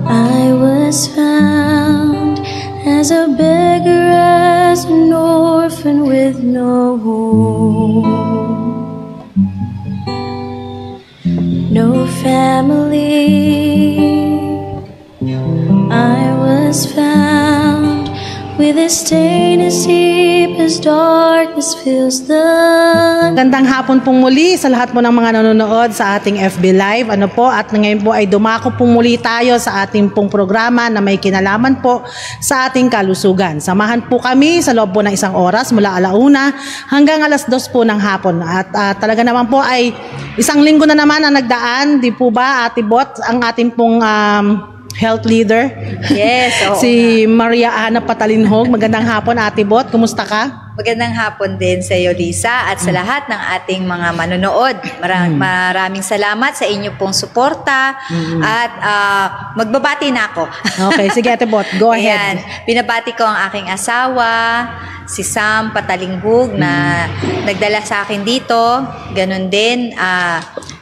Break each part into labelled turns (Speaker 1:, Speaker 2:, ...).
Speaker 1: I was found as a beggar, as an orphan with no home, no family. I was found with a stain as deep as darkness fills the...
Speaker 2: Gandang hapon pong muli sa lahat po ng mga nanonood sa ating FB Live. At ngayon po ay dumako pong muli tayo sa ating pong programa na may kinalaman po sa ating kalusugan. Samahan po kami sa loob po ng isang oras mula 1:00 hanggang 2:00 po ng hapon. At talaga naman po ay isang linggo na naman ang nagdaan, di po ba, Ate Bot, ang ating pong health leader.
Speaker 3: Yes, oo.
Speaker 2: Si Maria Ana Patalinhog. Magandang hapon, Ate Bot. Kumusta ka?
Speaker 3: Magandang hapon din sa iyo, Lisa, at sa lahat ng ating mga manonood. Maraming salamat sa inyo pong suporta at magbabati na ako.
Speaker 2: Okay, sige Ate Bot, go ahead.
Speaker 3: Ayan, binabati ko ang aking asawa, si Sam Patalinghog na nagdala sa akin dito. Ganon din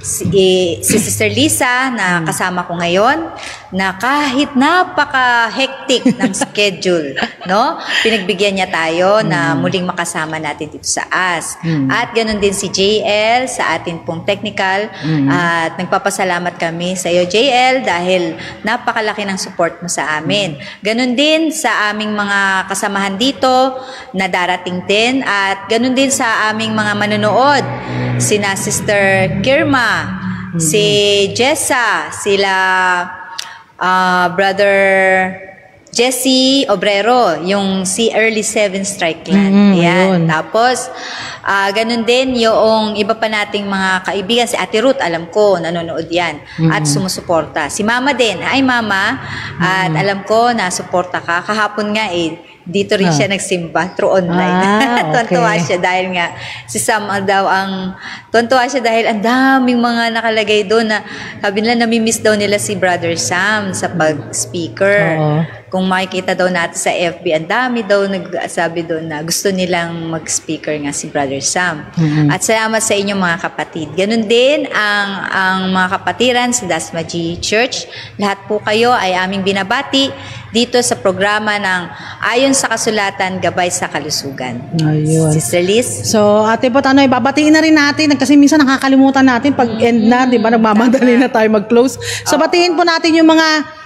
Speaker 3: si Sister Lisa na kasama ko ngayon, na kahit napaka-hectic ng schedule, no? Pinagbigyan niya tayo na muling makasama natin dito sa Ask. At ganon din si JL sa atin pong technical. At nagpapasalamat kami sa iyo, JL, dahil napakalaki ng support mo sa amin. Ganon din sa aming mga kasamahan dito na darating din. At ganon din sa aming mga manonood. Sina Sister Kirma, si Jessa, sila Brother Jesse Obrero, yung si Early 7 Strike Clan. Yan. Tapos, ganun din yung iba pa nating mga kaibigan. Si Ate Ruth, alam ko, nanonood yan. At sumusuporta. Si Mama din. Ay, Mama. At alam ko, nasuporta ka. Kahapon nga dito rin siya nagsimba through online.
Speaker 2: Okay.
Speaker 3: Tuwan-tuwa siya dahil nga si Sam daw tuwan-tuwa siya dahil ang daming mga nakalagay doon na sabi nila namimiss daw nila si Brother Sam sa pag-speaker. Kung makikita daw natin sa FB, ang dami daw nagsabi doon na gusto nilang mag-speaker nga si Brother Sam. At salamat sa inyong mga kapatid. Ganun din ang mga kapatiran sa Dasma G Church. Lahat po kayo ay aming binabati dito sa programa ng Ayon sa Kasulatan, Gabay sa Kalusugan.
Speaker 2: Ayun.
Speaker 3: Sister Liz?
Speaker 2: So, Ate Bot, ibabatiin na rin natin kasi minsan nakakalimutan natin pag end na, di ba? Nagmamadali na tayo mag-close. So, batiin po natin yung mga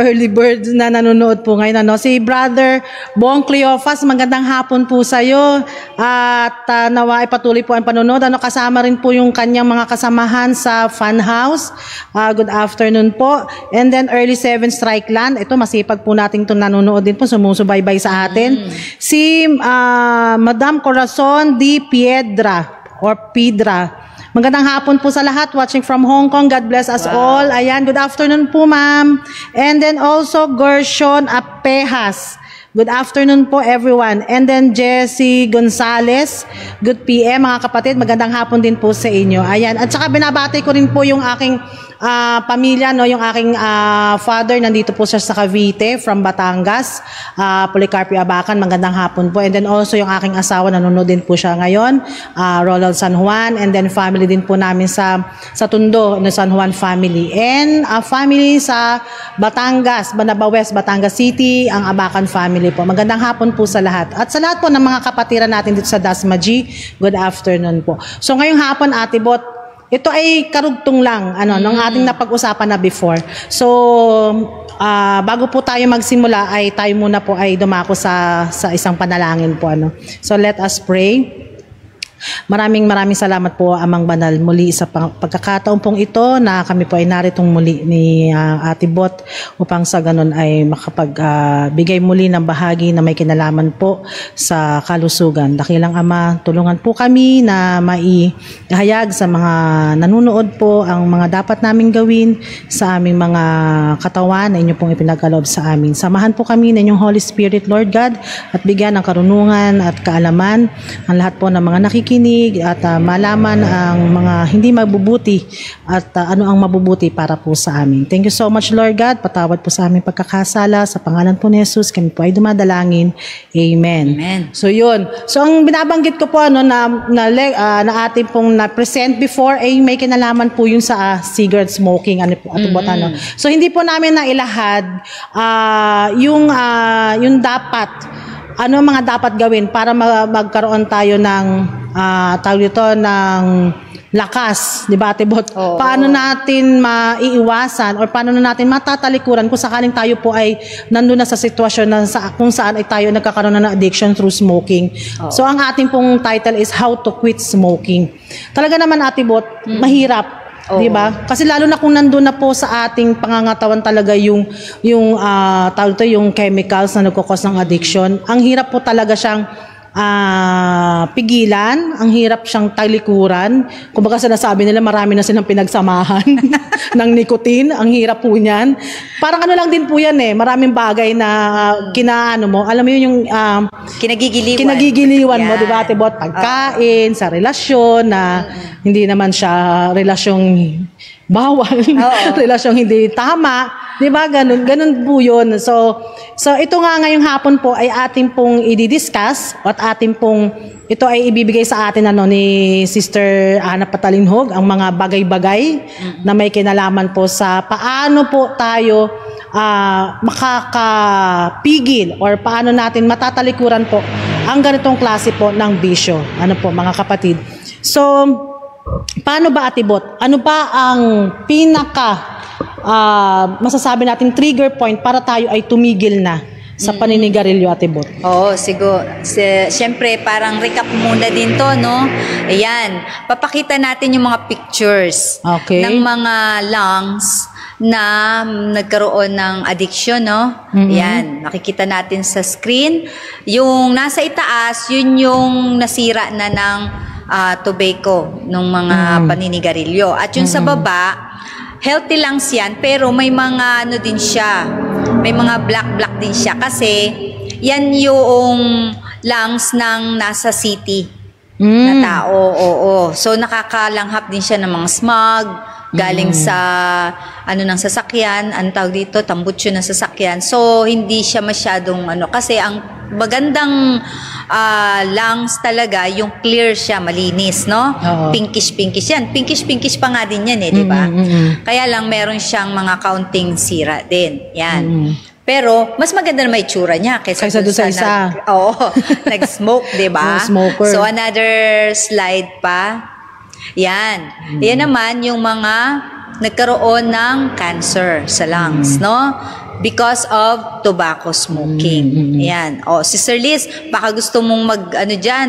Speaker 2: early birds na nanonood po ngayon. Si Brother Bong Cleophas, magandang hapon po sa iyo. At nawa ipatuloy po ang panonood. Kasama rin po yung kanyang mga kasamahan sa Fun House. Good afternoon po. And then Early 7 Strike Land. Ito, masipag po natin ito nanonood din po. Sumusubaybay sa atin. Si Madam Corazon Di Piedra or Piedra. Magandang hapon po sa lahat watching from Hong Kong. God bless us all. Ayan, good afternoon po, ma'am. And then also Gershon Apehas. Good afternoon po, everyone. And then Jessie Gonzales. Good PM, mga kapatid. Magandang hapon din po sa inyo. Ayan. At saka binabati ko rin po yung aking pamilya, no, yung aking father, nandito po siya sa Cavite from Batangas, Policarpio Abacan, magandang hapon po. And then also yung aking asawa, nanonood din po siya ngayon, Ronald San Juan, and then family din po namin sa Tondo, no, San Juan family. And family sa Batangas, Banaba West, Batangas City, ang Abacan family po. Magandang hapon po sa lahat. At sa lahat po ng mga kapatiran natin dito sa Dasma G, good afternoon po. So ngayong hapon, Ate Bot, ito ay karugtong lang ng ating napag-usapan na before. So, bago po tayo magsimula ay tayo muna po ay dumako sa isang panalangin po. So, let us pray. Maraming salamat po, Amang Banal, muli sa pagkakataon pong ito na kami po ay naritong muli ni Ate Bot upang sa ganun ay makapagbigay muli ng bahagi na may kinalaman po sa kalusugan. Dakilang Ama, tulungan po kami na maihayag sa mga nanonood po ang mga dapat naming gawin sa aming mga katawan na inyo pong ipinagkaloob sa amin. Samahan po kami ng inyong Holy Spirit, Lord God, at bigyan ng karunungan at kaalaman ang lahat po ng mga nakikita makinig at malaman ang mga hindi mabubuti at ano ang mabubuti para po sa amin. Thank you so much, Lord God. Patawad po sa aming pagkakasala. Sa pangalan po ni Jesus, kami po ay dumadalangin. Amen.
Speaker 3: Amen.
Speaker 2: So yun. So ang binabanggit ko po na ating pong na-present before ay may kinalaman po yung sa cigarette smoking. So hindi po namin nailahad yung dapat mga dapat gawin para magkaroon tayo ng tawag dito ng lakas, di ba, Ate Bot? Paano natin maiiwasan or paano na natin matatalikuran kung sakaling tayo po ay nandun na sa sitwasyon na kung saan ay tayo nagkakaroon na ng addiction through smoking. So ang ating pong title is How to Quit Smoking. Talaga naman, Ate Bot, mahirap. Diba? Kasi lalo na kung nandun na po sa ating pangangatawan talaga yung chemicals na nagkukos ng addiction, ang hirap po talaga siyang pigilan, ang hirap siyang talikuran. Kumbaga sinasabi nila marami na silang pinagsamahan ng nicotine, ang hirap po niyan. Parang ano lang din po yan maraming bagay na alam mo yun yung kinagigiliwan mo, di ba, Ate Bot? Pagkain, sa relasyon na hindi naman siya relasyong bawal, relasyong hindi tama, di ba? Ganun po yun. So ito nga ngayong hapon po ay ating pong i-discuss at ating pong ito ay ibibigay sa atin ni Sister Ana Patalinhog ang mga bagay-bagay na may kinalaman po sa paano po tayo makakapigil or paano natin matatalikuran po ang ganitong klase po ng bisyo. Ano po mga kapatid? So paano ba, Ate Bot? Ano ba ang masasabi nating trigger point para tayo ay tumigil na sa paninigarilyo, Ate Bot?
Speaker 3: Siguro. Siyempre, parang recap muna din to, no? Ayan. Papakita natin yung mga pictures ng mga lungs na nagkaroon ng addiction, no? Ayan. Makikita natin sa screen. Yung nasa itaas, yun yung nasira na ng tobacco ng mga paninigarilyo. At yung sa baba, healthy lungs yan, pero may mga din siya, may mga black din siya kasi yan yung lungs ng nasa city na tao. So nakakalanghap din siya ng mga smog galing sa ng sasakyan, ang tawag dito, tambutso ng sasakyan. So hindi siya masyadong kasi ang magandang lungs talaga, yung clear siya, malinis, no? Pinkish yan. Pinkish pa nga din yan di ba? Kaya lang meron siyang mga kaunting sira din. Yan. Pero mas maganda na may tsura niya kaysa doon sa isa. Nag-smoke, di ba? So another slide pa. Yan. Yan naman yung mga nagkaroon ng cancer sa lungs, no? Because of tobacco smoking. Yan. Sister Liz, baka gusto mong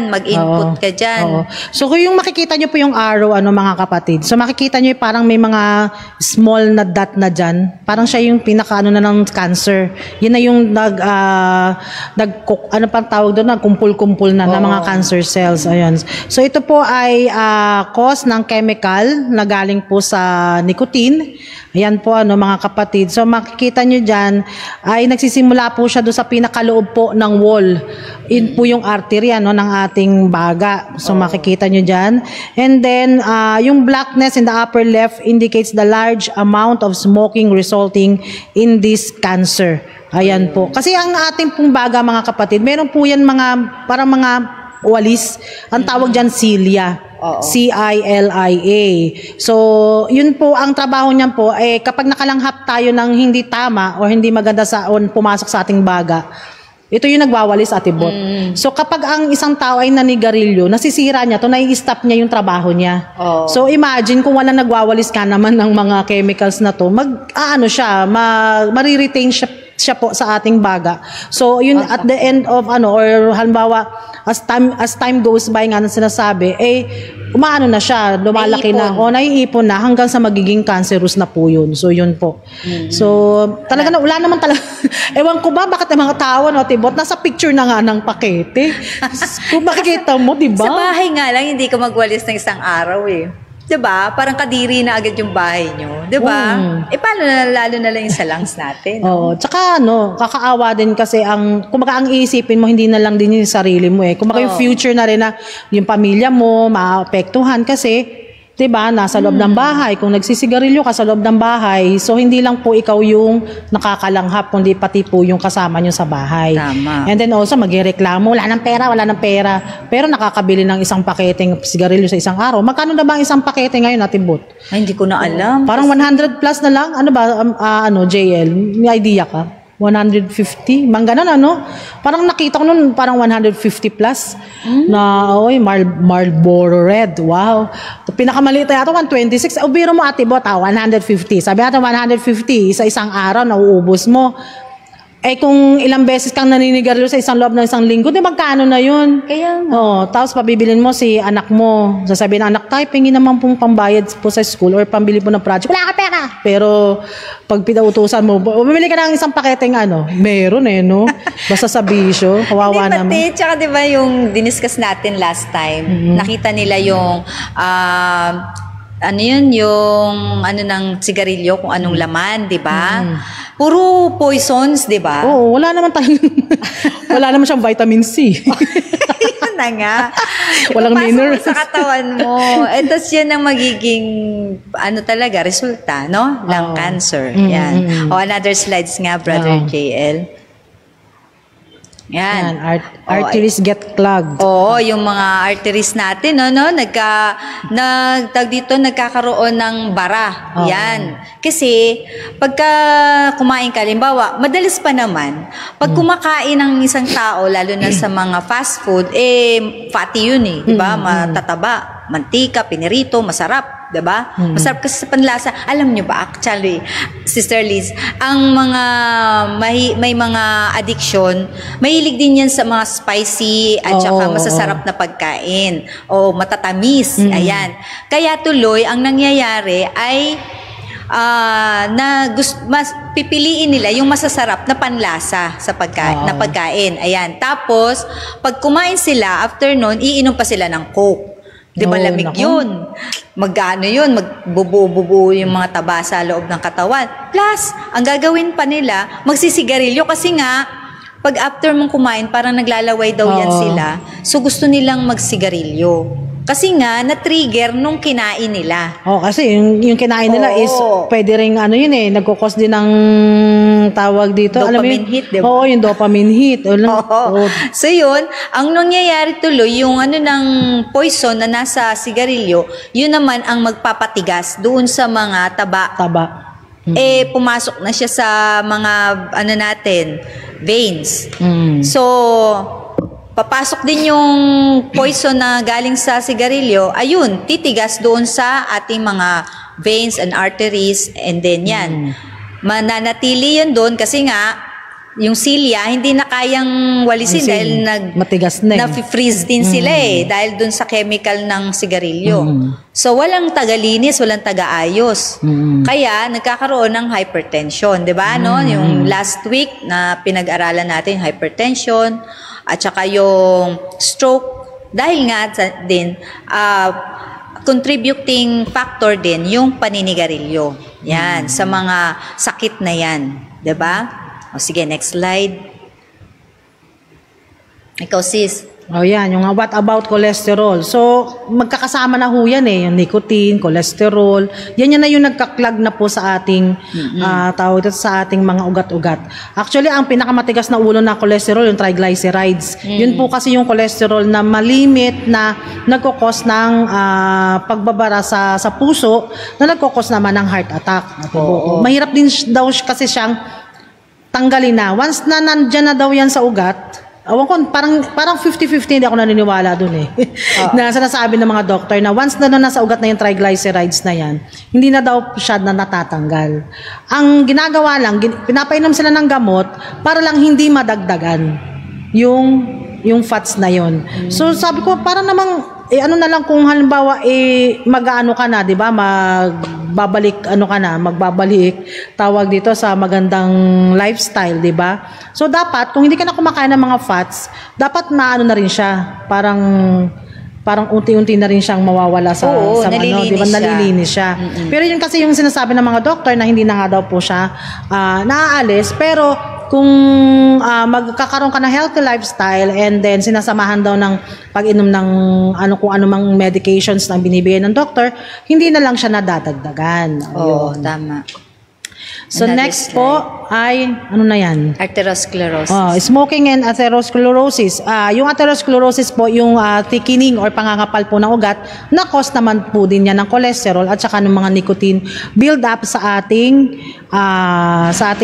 Speaker 3: mag-input ka dyan.
Speaker 2: So kung yung makikita nyo po yung arrow, mga kapatid. So makikita nyo parang may mga small na dot na dyan. Parang siya yung pinaka na ng cancer. Yun na yung nagkumpul-kumpul na mga cancer cells. Ayan. So ito po ay cause ng chemical na galing po sa nicotine. Ayan po mga kapatid. So makikita nyo dyan ay nagsisimula po siya doon sa pinakaloob po ng wall. Yun po yung artery ng ating baga. So makikita nyo dyan. And then yung blackness in the upper left indicates the large amount of smoking resulting in this cancer. Ayan po. Kasi ang ating pong baga mga kapatid, meron po yan parang mga walis. Ang tawag dyan cilia. C-I-L-I-A. So, yun po ang trabaho niyan po kapag nakalanghap tayo ng hindi tama o hindi maganda pumasok sa ating baga, ito yung nagwawalis, Ate Bot. So, kapag ang isang tao ay nanigarilyo, nasisira niya nai-stop niya yung trabaho niya. So, imagine kung walang nagwawalis ka naman ng mga chemicals na to, mariretain siya po sa ating baga. So, yun at the end of or halimbawa, as time goes by nga na sinasabi, umaano na siya, lumalaki na, naiipon na hanggang sa magiging cancerous na po yun. So, yun po. So, talaga na, wala naman talaga. Ewan ko ba, bakit ang mga tao, Ate Bot, nasa picture na nga ng pakete. Kung makikita mo, di ba?
Speaker 3: Sa bahay nga lang, hindi ka magwalis ng isang araw 'Diba? Parang kadiri na agad yung bahay nyo. 'Diba? Paano na lalo na lang yung sa lungs natin?
Speaker 2: Oo. Tsaka kakaawa din kasi kumbaga ang iisipin mo, hindi na lang din yung sarili mo eh. Kumbaga yung future na rin na yung pamilya mo, maapektuhan kasi, 'di ba, nasa loob ng bahay. Kung nagsisigarilyo ka sa loob ng bahay, so hindi lang po ikaw yung nakakalanghap, kundi pati po yung kasama nyo sa bahay.
Speaker 3: Tama.
Speaker 2: And then also, magreklamo, wala ng pera. Pero nakakabili ng isang paketeng sigarilyo sa isang araw. Magkano na ba ang isang pakete ngayon, Ate Bot?
Speaker 3: Ay, hindi ko na alam.
Speaker 2: Parang 100 plus na lang. Ano ba, JL? May idea ka? 150? Mang ganun, Parang nakita ko nun, parang 150 plus na, Marlboro Red. Wow. Pinakamaliit na ito, 126. Biro mo, Ate Bot, 150. Sabi natin, 150 sa isang araw, nauubos mo. Kung ilang beses kang naninigarilyo sa isang loob ng isang linggo, di magkano na yun?
Speaker 3: Kaya nga.
Speaker 2: Tapos pabibilin mo si anak mo. Sasabihin ng anak, tayo, pingin naman pong pambayad po sa school or pambili po ng project. Wala ka pera! Pero pag pinautusan mo, bumili ka ng isang paketeng meron Basta sa bisyo, kawawa naman.
Speaker 3: Hindi, tsaka di ba yung diniscuss natin last time, nakita nila yung yung ng sigarilyo, kung anong laman, di ba? Puro poisons, di ba?
Speaker 2: Oo, wala naman siyang vitamin C.
Speaker 3: Yun na nga.
Speaker 2: Walang minerals.
Speaker 3: Sa katawan mo. Tapos yan ang magiging, talaga, resulta, no? Lung cancer. Yan. Another slides nga, Brother JL. Yan.
Speaker 2: Arteries get clogged.
Speaker 3: Oo, yung mga arteries natin, nagkakaroon ng bara. Yan. Kasi, pagka kumain ka, halimbawa, madalas pa naman, pag kumakain ng isang tao, lalo na sa mga fast food, fatty yun diba? Matataba, mantika, pinirito, masarap. Diba? Masarap kasi sa panlasa. Alam nyo ba, actually, Sister Liz, ang mga may mga addiction, mahilig din yan sa mga spicy at saka masasarap na pagkain o matatamis. Ayan. Kaya tuloy, ang nangyayari ay pipiliin nila yung masasarap na panlasa sa pagkain. Ayan. Tapos, pag kumain sila, after nun, iinom pa sila ng Coke. Di ba lamig yun? Magkano yun? Magbubuo yung mga taba sa loob ng katawan. Plus, ang gagawin pa nila, magsisigarilyo kasi nga, pag after mong kumain, parang naglalaway daw yan sila. So, gusto nilang magsigarilyo. Kasi nga, na-trigger nung kinain nila.
Speaker 2: Kasi yung kinain nila is, pwede rin, nagkukos din ng tawag dito.
Speaker 3: Dopamine hit, diba?
Speaker 2: Oo, yung dopamine hit.
Speaker 3: So yun, ang nangyayari tuloy, yung ng poison na nasa sigarilyo, yun naman ang magpapatigas doon sa mga taba. Pumasok na siya sa mga, veins. So, papasok din yung poison na galing sa sigarilyo, ayun, titigas doon sa ating mga veins and arteries, and then yan. Mananatili yun doon kasi nga, yung silya, hindi na kayang walisin dahil
Speaker 2: matigas na
Speaker 3: na-freeze din sila dahil doon sa chemical ng sigarilyo. So, walang tagalinis, walang tagaayos. Kaya, nagkakaroon ng hypertension, di ba? Yung last week na pinag-aralan natin, hypertension, at saka yung stroke, dahil nga din, contributing factor din yung paninigarilyo. Yan, sa mga sakit na yan. Diba? O sige, next slide. Ikaw, sis.
Speaker 2: Yan, yung what about cholesterol? So, magkakasama na ho yan yung nicotine, cholesterol. Yan na yung nagkaklag na po sa ating, tawag ito sa ating mga ugat-ugat. Actually, ang pinakamatigas na ulo na cholesterol, yung triglycerides. Yun po kasi yung cholesterol na malimit na nagkukos ng pagbabara sa puso, na nagkukos naman ng heart attack. Mahirap din daw kasi siyang tanggalin na. Once na nandyan na daw yan sa ugat, parang 50-50 hindi ako naniniwala dun na sinasabi ng mga doktor na once na nasa ugat na yung triglycerides na yan, hindi na daw siya na natatanggal. Ang ginagawa lang, pinapainom sila ng gamot para lang hindi madagdagan yung fats na yon. So sabi ko, para namang ano na lang kung halimbawa mag-aano ka na, 'di ba? Magbabalik tawag dito sa magandang lifestyle, 'di ba? So dapat kung hindi ka na kumakain ng mga fats, dapat maano na rin siya, parang parang unti-unti na rin siyang mawawala sa
Speaker 3: nalilinis
Speaker 2: di ba?
Speaker 3: siya.
Speaker 2: Nalilinis siya. Pero yun kasi yung sinasabi ng mga doktor na hindi na nga daw po siya naaalis, pero kung magkakaroon ka ng healthy lifestyle and then sinasamahan daw ng pag-inom ng kung ano mang medications na binibigay ng doktor, hindi na lang siya nadadagdagan.
Speaker 3: Oo, tama.
Speaker 2: So
Speaker 3: Another
Speaker 2: next po ay, ano na yan?
Speaker 3: Arteriosclerosis.
Speaker 2: Smoking and atherosclerosis. Yung atherosclerosis po, yung thickening or pangangapal po ng ugat, na cause naman po din yan ng cholesterol at saka ng mga nicotine build up sa ating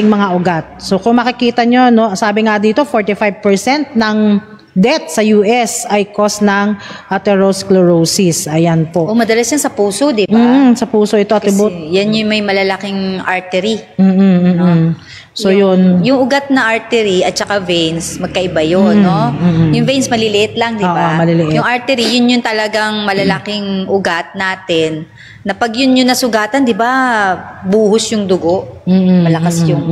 Speaker 2: mga ugat. So kung makikita nyo, no, sabi nga dito, 45% ng death sa US ay cause ng atherosclerosis. Ayan po.
Speaker 3: Madalas yan sa puso, di ba?
Speaker 2: Sa puso ito, atibot.
Speaker 3: Kasi yan yung may malalaking artery.
Speaker 2: So yun.
Speaker 3: Yung ugat na artery at saka veins, magkaiba yun, no? Yung veins maliliit lang, di ba?
Speaker 2: Maliliit.
Speaker 3: Yung artery, yun yung talagang malalaking ugat natin. Na pag yun yung nasugatan, di ba, buhos yung dugo. Malakas yung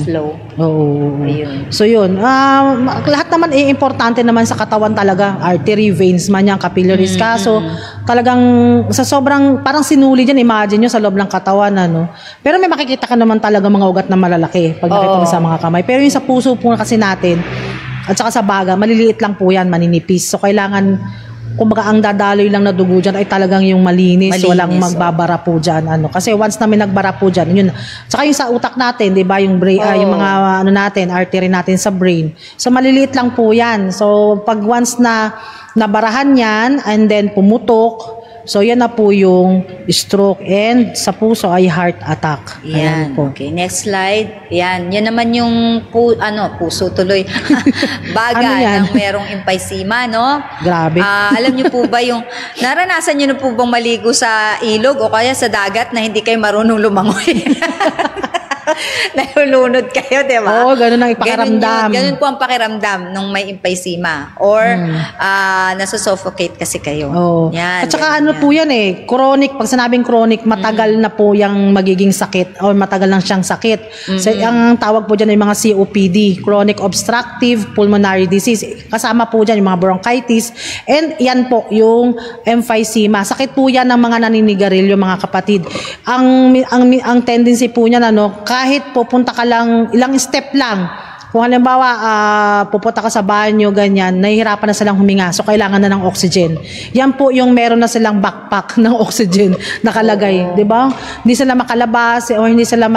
Speaker 3: flow.
Speaker 2: Oo.
Speaker 3: Ayun.
Speaker 2: So yun, lahat naman importante naman sa katawan talaga, artery, veins man yan, capillaries. Kaso talagang sa sobrang, parang sinuli dyan, imagine nyo sa loob ng katawan, Pero may makikita ka naman talaga mga ugat na malalaki pag nakita mo sa mga kamay. Pero yung sa puso po kasi natin, at saka sa baga, maliliit lang po yan, maninipis. So kailangan, kumbaga ang dadaloy lang na dugo dyan ay talagang yung malinis walang magbabara po dyan. Kasi once na may nagbara po dyan, yun. Tsaka yung sa utak natin, di ba, yung brain, yung mga natin, artery natin sa brain. So maliliit lang po yan. So pag once na nabarahan yan and then pumutok, so yan na po yung stroke, and sa puso ay heart attack.
Speaker 3: Yan.
Speaker 2: Po.
Speaker 3: Okay, next slide. Yan naman yung puso tuloy. Baga ng merong emphysema, no?
Speaker 2: Grabe.
Speaker 3: Alam niyo po ba yung naranasan niyo na po bang maligo sa ilog o kaya sa dagat na hindi kayo marunong lumangoy? Nalulunod kayo, di ba?
Speaker 2: Oo, ganun ang ipakiramdam.
Speaker 3: Ganun po ang pakiramdam nung may emphysema or nasusuffocate kasi kayo.
Speaker 2: Oo.
Speaker 3: Yan,
Speaker 2: at saka po yan chronic, pag sinabing chronic, matagal na po yung magiging sakit or matagal lang siyang sakit. So, ang tawag po dyan ay mga COPD, chronic obstructive pulmonary disease. Kasama po dyan yung mga bronchitis, and yan po yung emphysema. Sakit po yan ng mga naninigarilyo, mga kapatid. Ang tendency po niyan, kahit pupunta ka lang, ilang step lang, kung halimbawa, pupunta ka sa banyo, ganyan, nahihirapan na silang huminga, so kailangan na ng oxygen. Yan po yung meron na silang backpack ng oxygen nakalagay, di ba? Hindi sila makalabas o hindi sila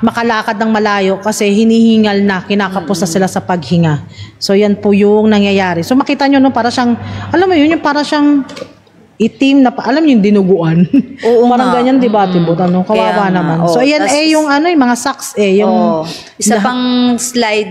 Speaker 2: makalakad ng malayo kasi hinihingal na, kinakapos na sila sa paghinga. So yan po yung nangyayari. So makita nyo, para siyang, alam mo yun, yung para siyang itim na, alam niyo yung dinuguan. Oo, parang ganyan, di ba, Tibot? Kawawa naman. So, ayan yung yung mga socks yung...
Speaker 3: Isa pang slide,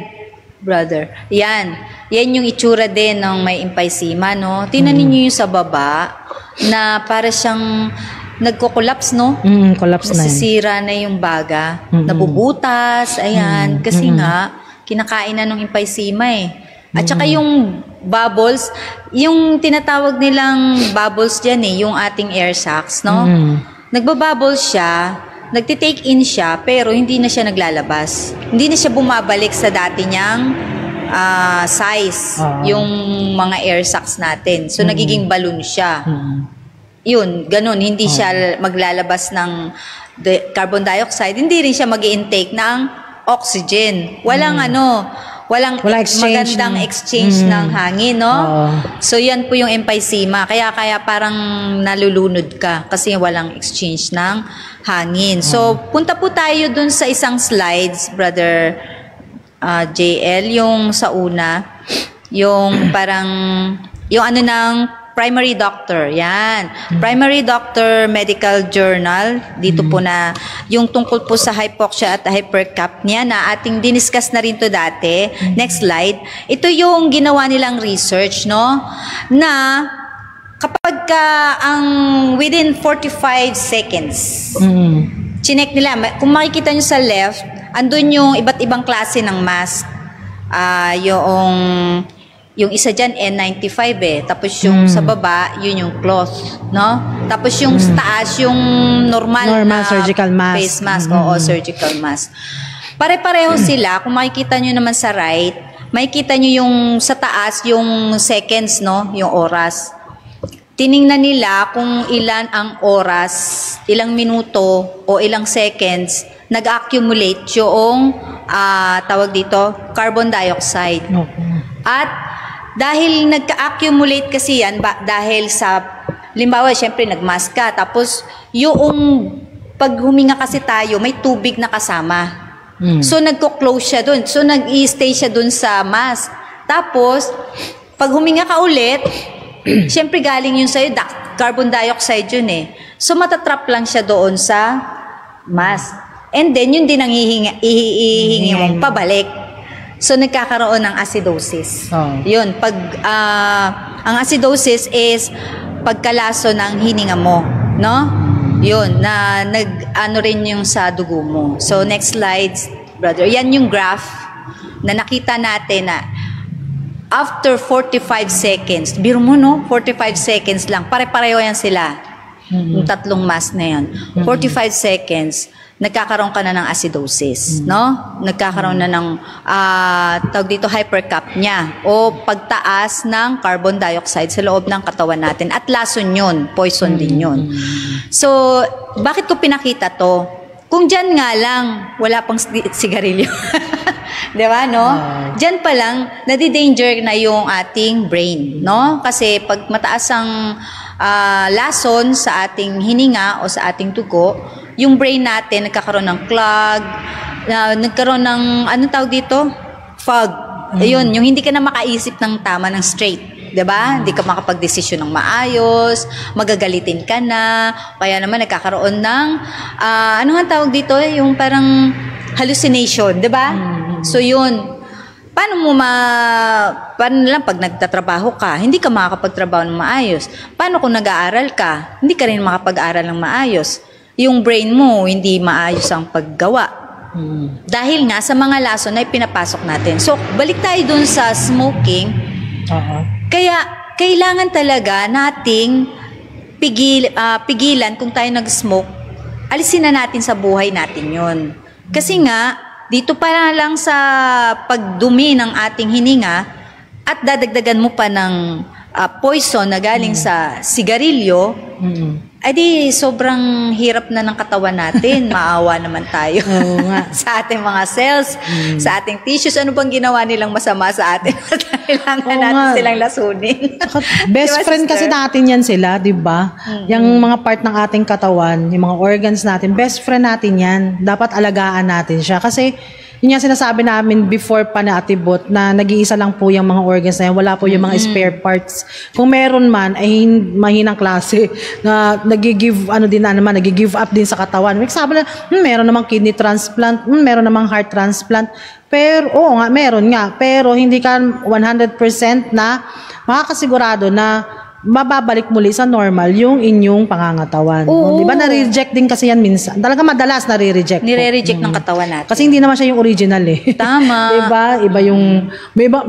Speaker 3: brother. Yan yung itsura din ng may emphysema, no? Tingnan niyo yung sa baba na para siyang nagko-collapse, no?
Speaker 2: Collapse na yan.
Speaker 3: Nasisira na yung baga. Nabubutas, ayan. Kasi nga, kinakain na ng emphysema At saka yung bubbles, yung tinatawag nilang bubbles dyan yung ating air sacs, no? Nagbabubbles siya, nagtitake in siya, pero hindi na siya naglalabas. Hindi na siya bumabalik sa dati niyang size, yung mga air sacs natin. So, nagiging balloon siya. Yun, ganun. Hindi siya maglalabas ng carbon dioxide. Hindi rin siya mag-i-intake ng oxygen. Walang walang magandang exchange ng hangin, no? So, yan po yung emphysema. Kaya parang nalulunod ka kasi walang exchange ng hangin. So, punta po tayo dun sa isang slides, Brother JL, yung sa una, yung parang, yung ng primary doctor, yan. Primary doctor medical journal, dito po na, yung tungkol po sa hypoxia at hypercapnia na ating diniscuss na rin to dati. Next slide. Ito yung ginawa nilang research, no? Na kapag ang within 45 seconds, chinek nila, kung makikita nyo sa left, andun yung iba't ibang klase ng mask. Yung isa dyan, N95 Tapos yung sa baba, yun yung cloth, no? Tapos yung sa taas, yung normal na
Speaker 2: surgical mask.
Speaker 3: Face mask, surgical mask. Pare-pareho sila. Kung makikita nyo naman sa right, makikita nyo yung sa taas, yung seconds, no? Yung oras. tiningnan nila kung ilan ang oras, ilang minuto o ilang seconds nag-accumulate yung tawag dito, carbon dioxide. At dahil nagka-accumulate kasi yan, dahil sa, limbawa, syempre nag-mask ka, tapos yung pag huminga kasi tayo, may tubig na kasama. So nagko-close siya dun. So nag-i-stay siya dun sa mask. Tapos, pag huminga ka ulit, syempre galing yun sa'yo, carbon dioxide yun eh. So matatrap lang siya doon sa mask. And then, yun din ang ihihingi mong pabalik. So, nagkakaroon ng acidosis. Yun, ang acidosis is pagkalaso ng hininga mo, no? Yun, na ano rin yung sa dugo mo. So, next slide, brother. Yan yung graph na nakita natin na after 45 seconds, biro mo no, 45 seconds lang, pare-pareho yan sila. Yung tatlong mask na yan. 45 seconds, nagkakaroon ka na ng acidosis, no? Nagkakaroon na ng tawag dito hypercapnia o pagtaas ng carbon dioxide sa loob ng katawan natin at lason yun, poison din yun. So, bakit ko pinakita to? Kung dyan nga lang, wala pang sigarilyo. Di ba, no? Dyan pa lang, nadidanger na yung ating brain, no? Kasi pag mataas ang lason sa ating hininga o sa ating dugo, yung brain natin nagkakaroon ng clog, nagkaroon ng, anong tawag dito? Fog. Ayun, yung hindi ka na makaisip ng tama, ng straight. Diba? Hindi ka makapag-desisyon ng maayos, magagalitin ka na, kaya naman nagkakaroon ng, ano nga tawag dito? Yung parang hallucination, diba? So yun, paano lang pag nagtatrabaho ka, hindi ka makakapagtrabaho ng maayos. Paano kung nag-aaral ka, hindi ka rin makapag-aral ng maayos. Yung brain mo, hindi maayos ang paggawa. Dahil nga sa mga lason na pinapasok natin. So, balik tayo dun sa smoking. Kaya, kailangan talaga nating pigilan kung tayo nag-smoke, alisin na natin sa buhay natin yun. Kasi nga, dito pa lang sa pagdumi ng ating hininga at dadagdagan mo pa ng poison na galing sa sigarilyo, ay di sobrang hirap na ng katawan natin. Maawa naman tayo sa ating mga cells, sa ating tissues. Ano bang ginawa nilang masama sa atin? Kailangan natin silang lasunin.
Speaker 2: Best diba, friend kasi natin yan sila, di ba? Yung mga part ng ating katawan, yung mga organs natin, best friend natin yan. Dapat alagaan natin siya. Kasi yun yung sinasabi namin before pa na Ate Bot na nag-iisa lang po yung mga organs na yan. Wala po yung mga spare parts. Kung meron man, ay mahinang klase na nag-give up din sa katawan. May sabi na, meron namang kidney transplant, meron namang heart transplant. Pero, oo nga, meron nga. Pero hindi ka 100% na makakasigurado na mababalik muli sa normal yung inyong pangangatawan. Di ba na-reject din kasi yan minsan. Talaga madalas nare-reject.
Speaker 3: Nire-reject ng katawan natin.
Speaker 2: Kasi hindi naman siya yung original eh.
Speaker 3: Tama.
Speaker 2: Diba? Iba yung,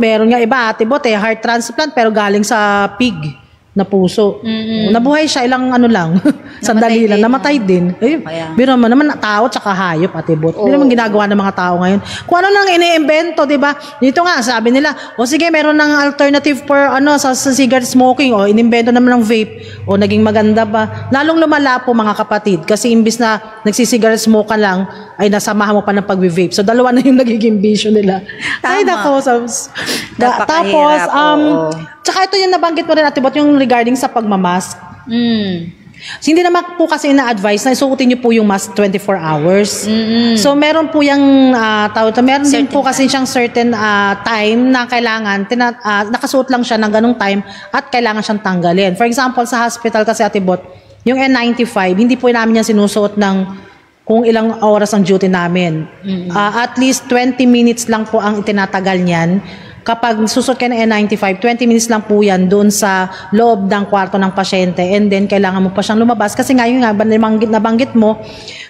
Speaker 2: meron nga iba, Ate Bot heart transplant pero galing sa pig na puso. Nabuhay siya ilang sandali lang. Namatay din. Biro naman tao tsaka hayop, Ate Bot. Hindi naman ginagawa ng mga tao ngayon. Kung ano nang ine-invento, di ba? Dito nga, sabi nila, sige, meron ng alternative for sa cigarette smoking, inimbento naman ng vape, naging maganda ba? Lalong lumala po mga kapatid, kasi imbis na nagsisigarette smoke ka lang, ay nasamahan mo pa ng pag-vape. So, dalawa na yung nagiging bisyo nila. Ay, nako. Tapos, tsaka ito yung nabanggit mo rin, Ate Bot, yung regarding sa pagmamask. So, hindi naman po kasi na-advise na isuotin niyo po yung mask 24 hours. So, meron po yung meron din po kasi siyang certain time na kailangan, nakasuot lang siya ng ganung time at kailangan siyang tanggalin. For example, sa hospital kasi, Ate Bot, yung N95, hindi po namin yan sinusuot ng kung ilang oras ang duty namin. At least 20 minutes lang po ang itinatagal niyan. Kapag susot kayo ng N95, 20 minutes lang po yan doon sa loob ng kwarto ng pasyente, and then kailangan mo pa siyang lumabas kasi ngayon nga, nabanggit mo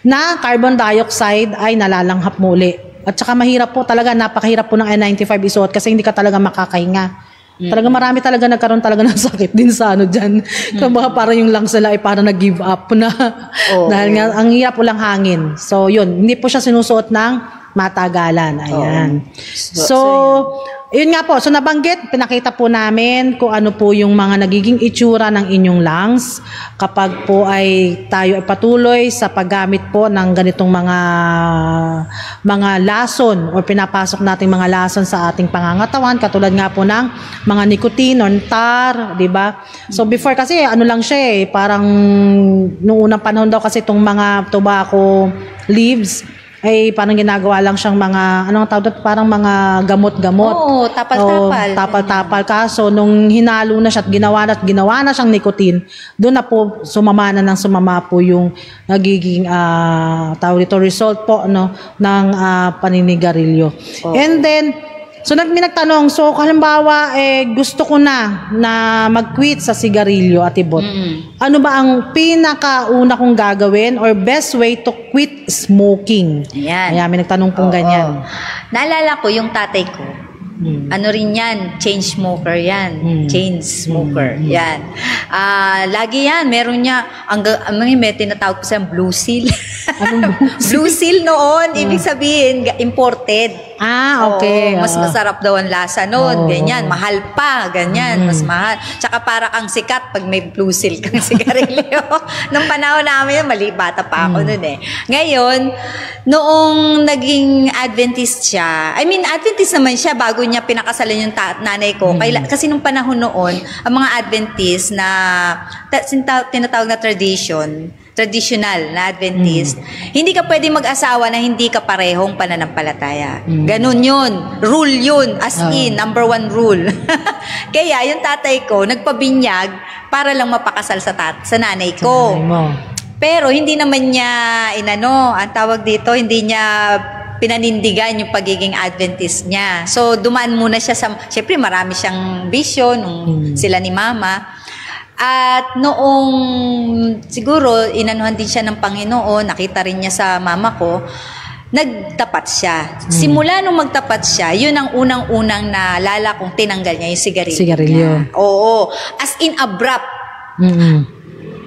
Speaker 2: na carbon dioxide ay nalalanghap muli. At saka mahirap po talaga, napakahirap po ng N95 isuot kasi hindi ka talaga makakahinga. Talaga marami talaga nagkaroon talaga ng sakit din sa dyan. Kaya parang yung lungs nila ay parang nag-give up na. Dahil nga, ang hirap ulang hangin. So yun, hindi po siya sinusuot ng matagalan. Ayan. So Yun nga po, so nabanggit, pinakita po namin kung ano po yung mga nagiging itsura ng inyong lungs kapag po ay tayo ay patuloy sa paggamit po ng ganitong mga lason o pinapasok nating mga lason sa ating pangangatawan, katulad nga po ng mga nicotine or tar, di ba? So before kasi ano lang siya parang nung unang panahon daw kasi itong mga tobacco leaves ay parang ginagawa lang siyang mga, anong tawag doon, parang mga gamot-gamot.
Speaker 3: Oo, tapal-tapal.
Speaker 2: Tapal-tapal. Kaso, nung hinalo na siya at ginawa na siyang nicotine, doon na po sumama po yung nagiging, tawag dito, result po, no, ng paninigarilyo.
Speaker 3: Oh.
Speaker 2: And then, so may nagtanong, so halimbawa gusto ko na mag-quit sa sigarilyo, Ate Bot. Ano ba ang pinakauna kong gagawin or best way to quit smoking?
Speaker 3: Ayan.
Speaker 2: May nagtanong pong ganyan.
Speaker 3: Naalala ko yung tatay ko. Ano rin yan, chain smoker yan. Chain smoker. Yan. Lagi yan, meron niya, may tinatawag ko sa blue seal.
Speaker 2: Anong
Speaker 3: blue seal noon, ibig sabihin, imported.
Speaker 2: Okay.
Speaker 3: Mas masarap daw ang lasa noon, ganyan. Mahal pa, ganyan, mas mahal. Tsaka para kang sikat pag may blue seal kang sigarilyo. Nung panahon namin, mali, bata pa ako noon Ngayon, noong naging Adventist siya, Adventist naman siya bago niya pinakasalan yung nanay ko. Kasi nung panahon noon, ang mga Adventist na tinatawag na traditional na Adventist, hindi ka pwede mag-asawa na hindi ka parehong pananampalataya. Ganun yun. Rule yun. As in, number 1 rule. Kaya yung tatay ko, nagpabinyag para lang mapakasal sa nanay ko. Pero hindi naman niya, ang tawag dito, hindi niya pinanindigan yung pagiging Adventist niya. So, dumaan muna siya syempre marami siyang bisyo nung sila ni Mama. At noong siguro inanuhan din siya ng Panginoon, nakita rin niya sa mama ko, nagtapat siya. Simula nung magtapat siya, yun ang unang-unang naalala kong tinanggal niya yung sigarilyo. Oo. As in abrupt.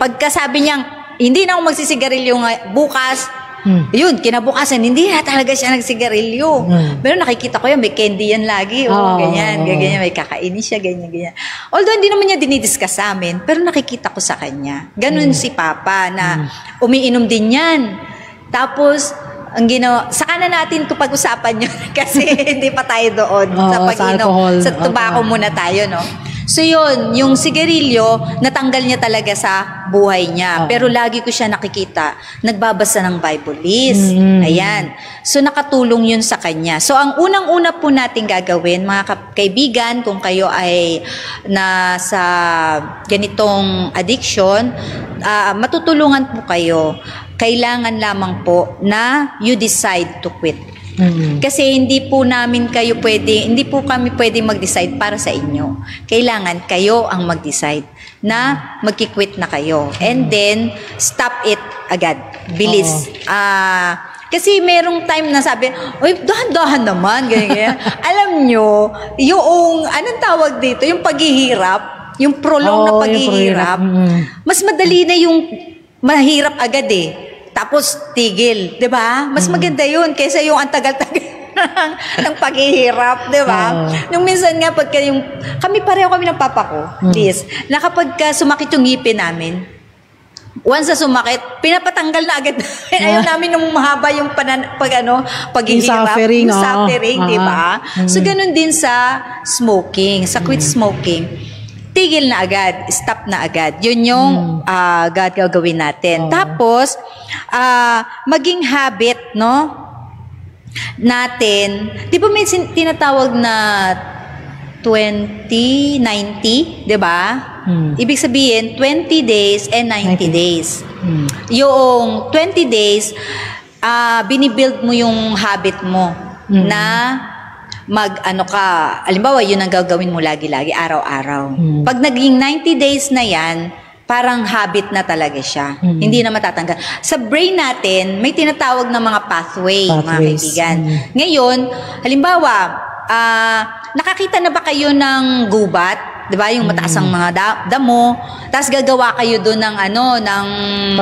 Speaker 3: Pagkasabi niyang, hindi na ako magsisigarilyo bukas, yun, kinabukasan, hindi na talaga siya nagsigarilyo. Pero nakikita ko yan, may candy yan lagi. Ganyan, may kakainin siya, ganyan. Although, hindi naman niya dinidiscuss sa amin, pero nakikita ko sa kanya. Ganun si Papa, na umiinom din yan. Tapos, ang ginawa, saka na natin ito pag-usapan yun kasi hindi pa tayo doon sa pag-inom. Sa tobacco muna tayo, no? So yun, yung sigarilyo, natanggal niya talaga sa buhay niya. Pero lagi ko siya nakikita, nagbabasa ng Bible list. Ayan. So nakatulong yun sa kanya. So ang unang-una po natin gagawin, mga kaibigan, kung kayo ay nasa ganitong addiction, matutulungan po kayo. Kailangan lamang po na you decide to quit. Kasi hindi po kami pwede mag-decide para sa inyo. Kailangan kayo ang mag-decide na magki-quit na kayo. And then, stop it agad. Bilis. Kasi merong time na sabi, oy, dahan-dahan naman, ganyan. Alam nyo, yung, anong tawag dito? Yung paghihirap, yung prolong na paghihirap, mas madali na yung mahirap agad tapos tigil, 'di ba? Mas maganda 'yun kaysa yung ang tagal-tagal ng paghihirap, 'di ba? Nung minsan nga kami pareho kami ng papa ko, Liz, na kapag sumakit yung ngipin namin, once na sumakit, pinapatanggal na agad. Ayaw namin nung mahaba yung paghihirap,
Speaker 2: suffering,
Speaker 3: suffering, 'di ba? So ganun din sa smoking, sa quit smoking. Tigil na agad, stop na agad. Yun yung gagawin natin. Tapos, maging habit, no? Natin, di ba may tinatawag na 20-90, di ba? Ibig sabihin, 20 days and 90 days. Yung 20 days, binibuild mo yung habit mo na halimbawa, yun ang gagawin mo lagi-lagi, araw-araw. Pag naging 90 days na yan, parang habit na talaga siya. Hindi na matatanggal. Sa brain natin, may tinatawag na mga pathways. Mga kaibigan. Ngayon, halimbawa, nakakita na ba kayo ng gubat? 'di ba? Yung mataas ang mga damo. Tapos gagawa kayo doon ng ng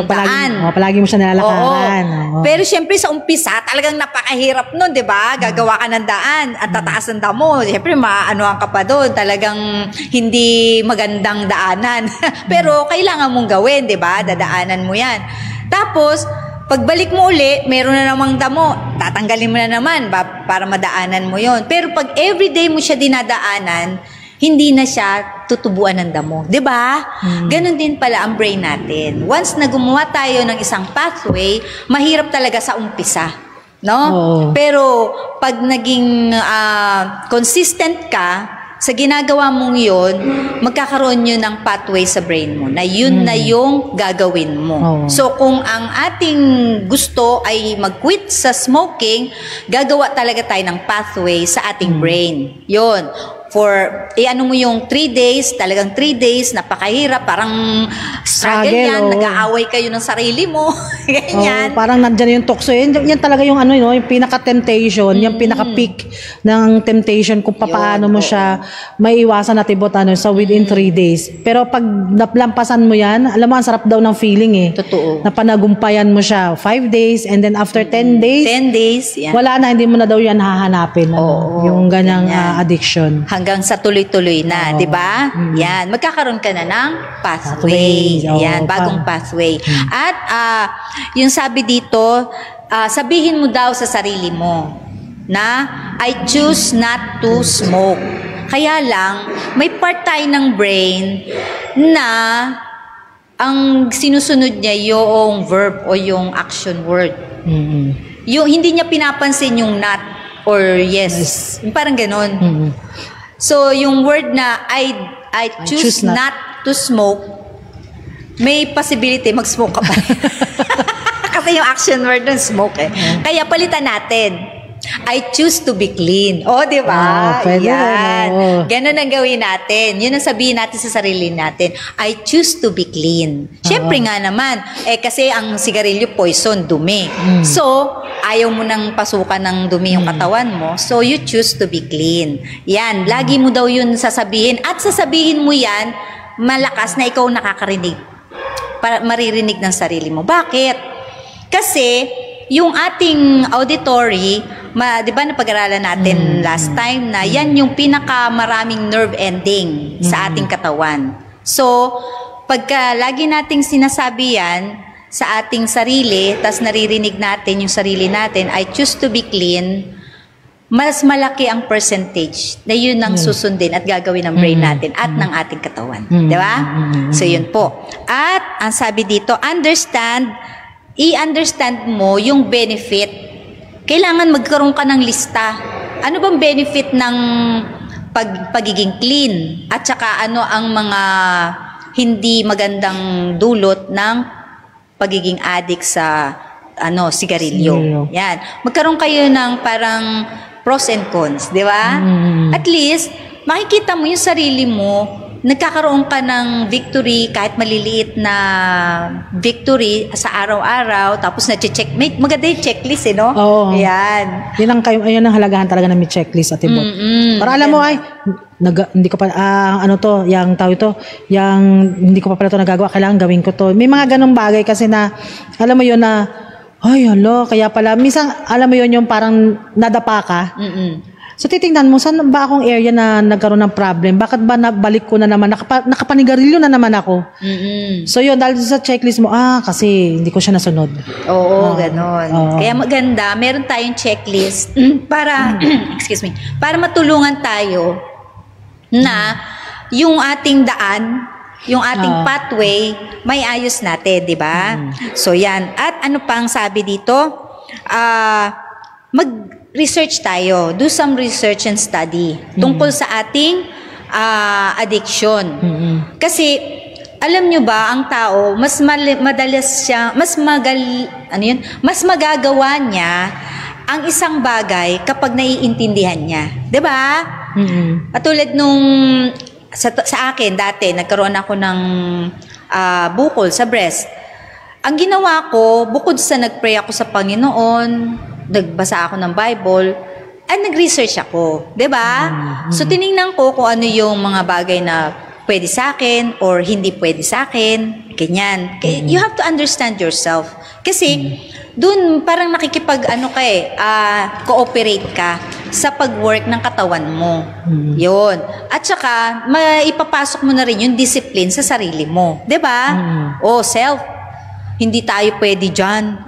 Speaker 3: daan.
Speaker 2: Palagi mo siya nilalakaran.
Speaker 3: Oo. Pero syempre sa umpisa, talagang napakahirap nun, 'di ba? Gagawa ka ng daan at tataas ang damo. Syempre maanuhan ka pa doon, talagang hindi magandang daanan. Pero kailangan mong gawin, 'di ba? Dadaanan mo 'yan. Tapos pagbalik mo uli, meron na namang damo. Tatanggalin mo na naman para madaanan mo yon. Pero pag everyday mo siya dinadaanan, hindi na siya tutubuan ng damo. 'Di ba? Ganon din pala ang brain natin. Once na gumawa tayo ng isang pathway, mahirap talaga sa umpisa. No? Pero pag naging consistent ka, sa ginagawa mong yun, magkakaroon yun ng pathway sa brain mo na yun na yung gagawin mo. So, kung ang ating gusto ay mag-quit sa smoking, gagawa talaga tayo ng pathway sa ating brain. Yun. For, ano mo yung 3 days, talagang 3 days, napakahirap, parang struggle yan, nag-aaway kayo ng sarili mo, ganyan.
Speaker 2: Parang nandyan yung tukso. Yan talaga yung yung pinaka-temptation, yung pinaka-peak ng temptation kung paano mo siya maiwasan at ibot sa within 3 days. Pero pag naplampasan mo yan, alam mo, ang sarap daw ng feeling eh.
Speaker 3: Totoo.
Speaker 2: Napanagumpayan mo siya 5 days, and then after 10 days,
Speaker 3: 10 days, yan.
Speaker 2: Wala na, hindi mo na daw yan hahanapin. Yung ganyang addiction.
Speaker 3: Hanggang sa tuloy-tuloy na, 'di ba? Yan, magkakaroon ka na ng pathway. Yan, bagong pathway. At yung sabi dito, sabihin mo daw sa sarili mo na I choose not to smoke. Kaya lang, may part tayo ng brain na ang sinusunod niya yung verb o yung action word. Yung hindi niya pinapansin yung not or yes. Parang ganon. So, yung word na I choose not to smoke, may possibility mag-smoke ka pa. Kasi yung action word nun, smoke eh. Kaya palitan natin. I choose to be clean. Di ba? Yan. Ganun ang gawin natin. Yun ang sabihin natin sa sarili natin. I choose to be clean. Siyempre nga naman, kasi ang sigarilyo poison, dumi. So, ayaw mo nang pasukan ng dumi yung katawan mo. So, you choose to be clean. Yan. Lagi mo daw yun sasabihin. At sasabihin mo yan, malakas na ikaw nakakarinig. Maririnig ng sarili mo. Bakit? Kasi, yung ating auditory, di ba napag-aralan natin last time na yan yung pinakamaraming nerve ending sa ating katawan. So, pagka lagi nating sinasabi yan sa ating sarili, tas naririnig natin yung sarili natin, I choose to be clean, mas malaki ang percentage na yun ang susundin at gagawin ng brain natin at ng ating katawan. Di ba? So, yun po. At, ang sabi dito, i-understand mo yung benefit. Kailangan magkaroon ka ng lista. Ano bang benefit ng pagiging clean? At saka ano ang mga hindi magandang dulot ng pagiging addict sa sigarilyo. Yan. Magkaroon kayo ng parang pros and cons, di ba? At least, makikita mo yung sarili mo, nagkakaroon ka ng victory, kahit maliliit na victory sa araw-araw, tapos na-check. Maganda yung checklist, no?
Speaker 2: Oo.
Speaker 3: Ayan.
Speaker 2: Yan ang halagahan talaga na may checklist at ibot. Para alam mo, hindi ko pa, hindi ko pa pala ito nagagawa, kailangan gawin ko to. May mga ganong bagay kasi na, alam mo yun na, kaya pala, minsan, alam mo yun yung parang nadapa ka. So, titingnan mo, saan ba akong area na nagkaroon ng problem? Bakit ba nabalik ko na naman? Nakapanigarilyo na naman ako. So, yun, dahil sa checklist mo, kasi hindi ko siya nasunod.
Speaker 3: Oo, ganon. Kaya maganda, meron tayong checklist para, para matulungan tayo na yung ating daan, yung ating pathway, may ayos natin, di ba? So, yan. At ano pang sabi dito? Research tayo. Do some research and study tungkol sa ating addiction. Kasi, alam nyo ba, ang tao, mas madalas siya, mas magagawa niya ang isang bagay kapag naiintindihan niya. Diba? Katulad nung, sa akin dati, nagkaroon ako ng bukol sa breast. Ang ginawa ko, bukod sa nagpray ako sa Panginoon, nagbasa ako ng Bible, nag-research ako, 'di ba? So tiningnan ko kung ano yung mga bagay na pwede sa akin or hindi pwede sa akin, ganyan. You have to understand yourself. Kasi dun parang cooperate ka sa pag-work ng katawan mo. Yun. At saka, maipapasok mo na rin yung discipline sa sarili mo. 'Di ba? Self. Hindi tayo pwede dyan.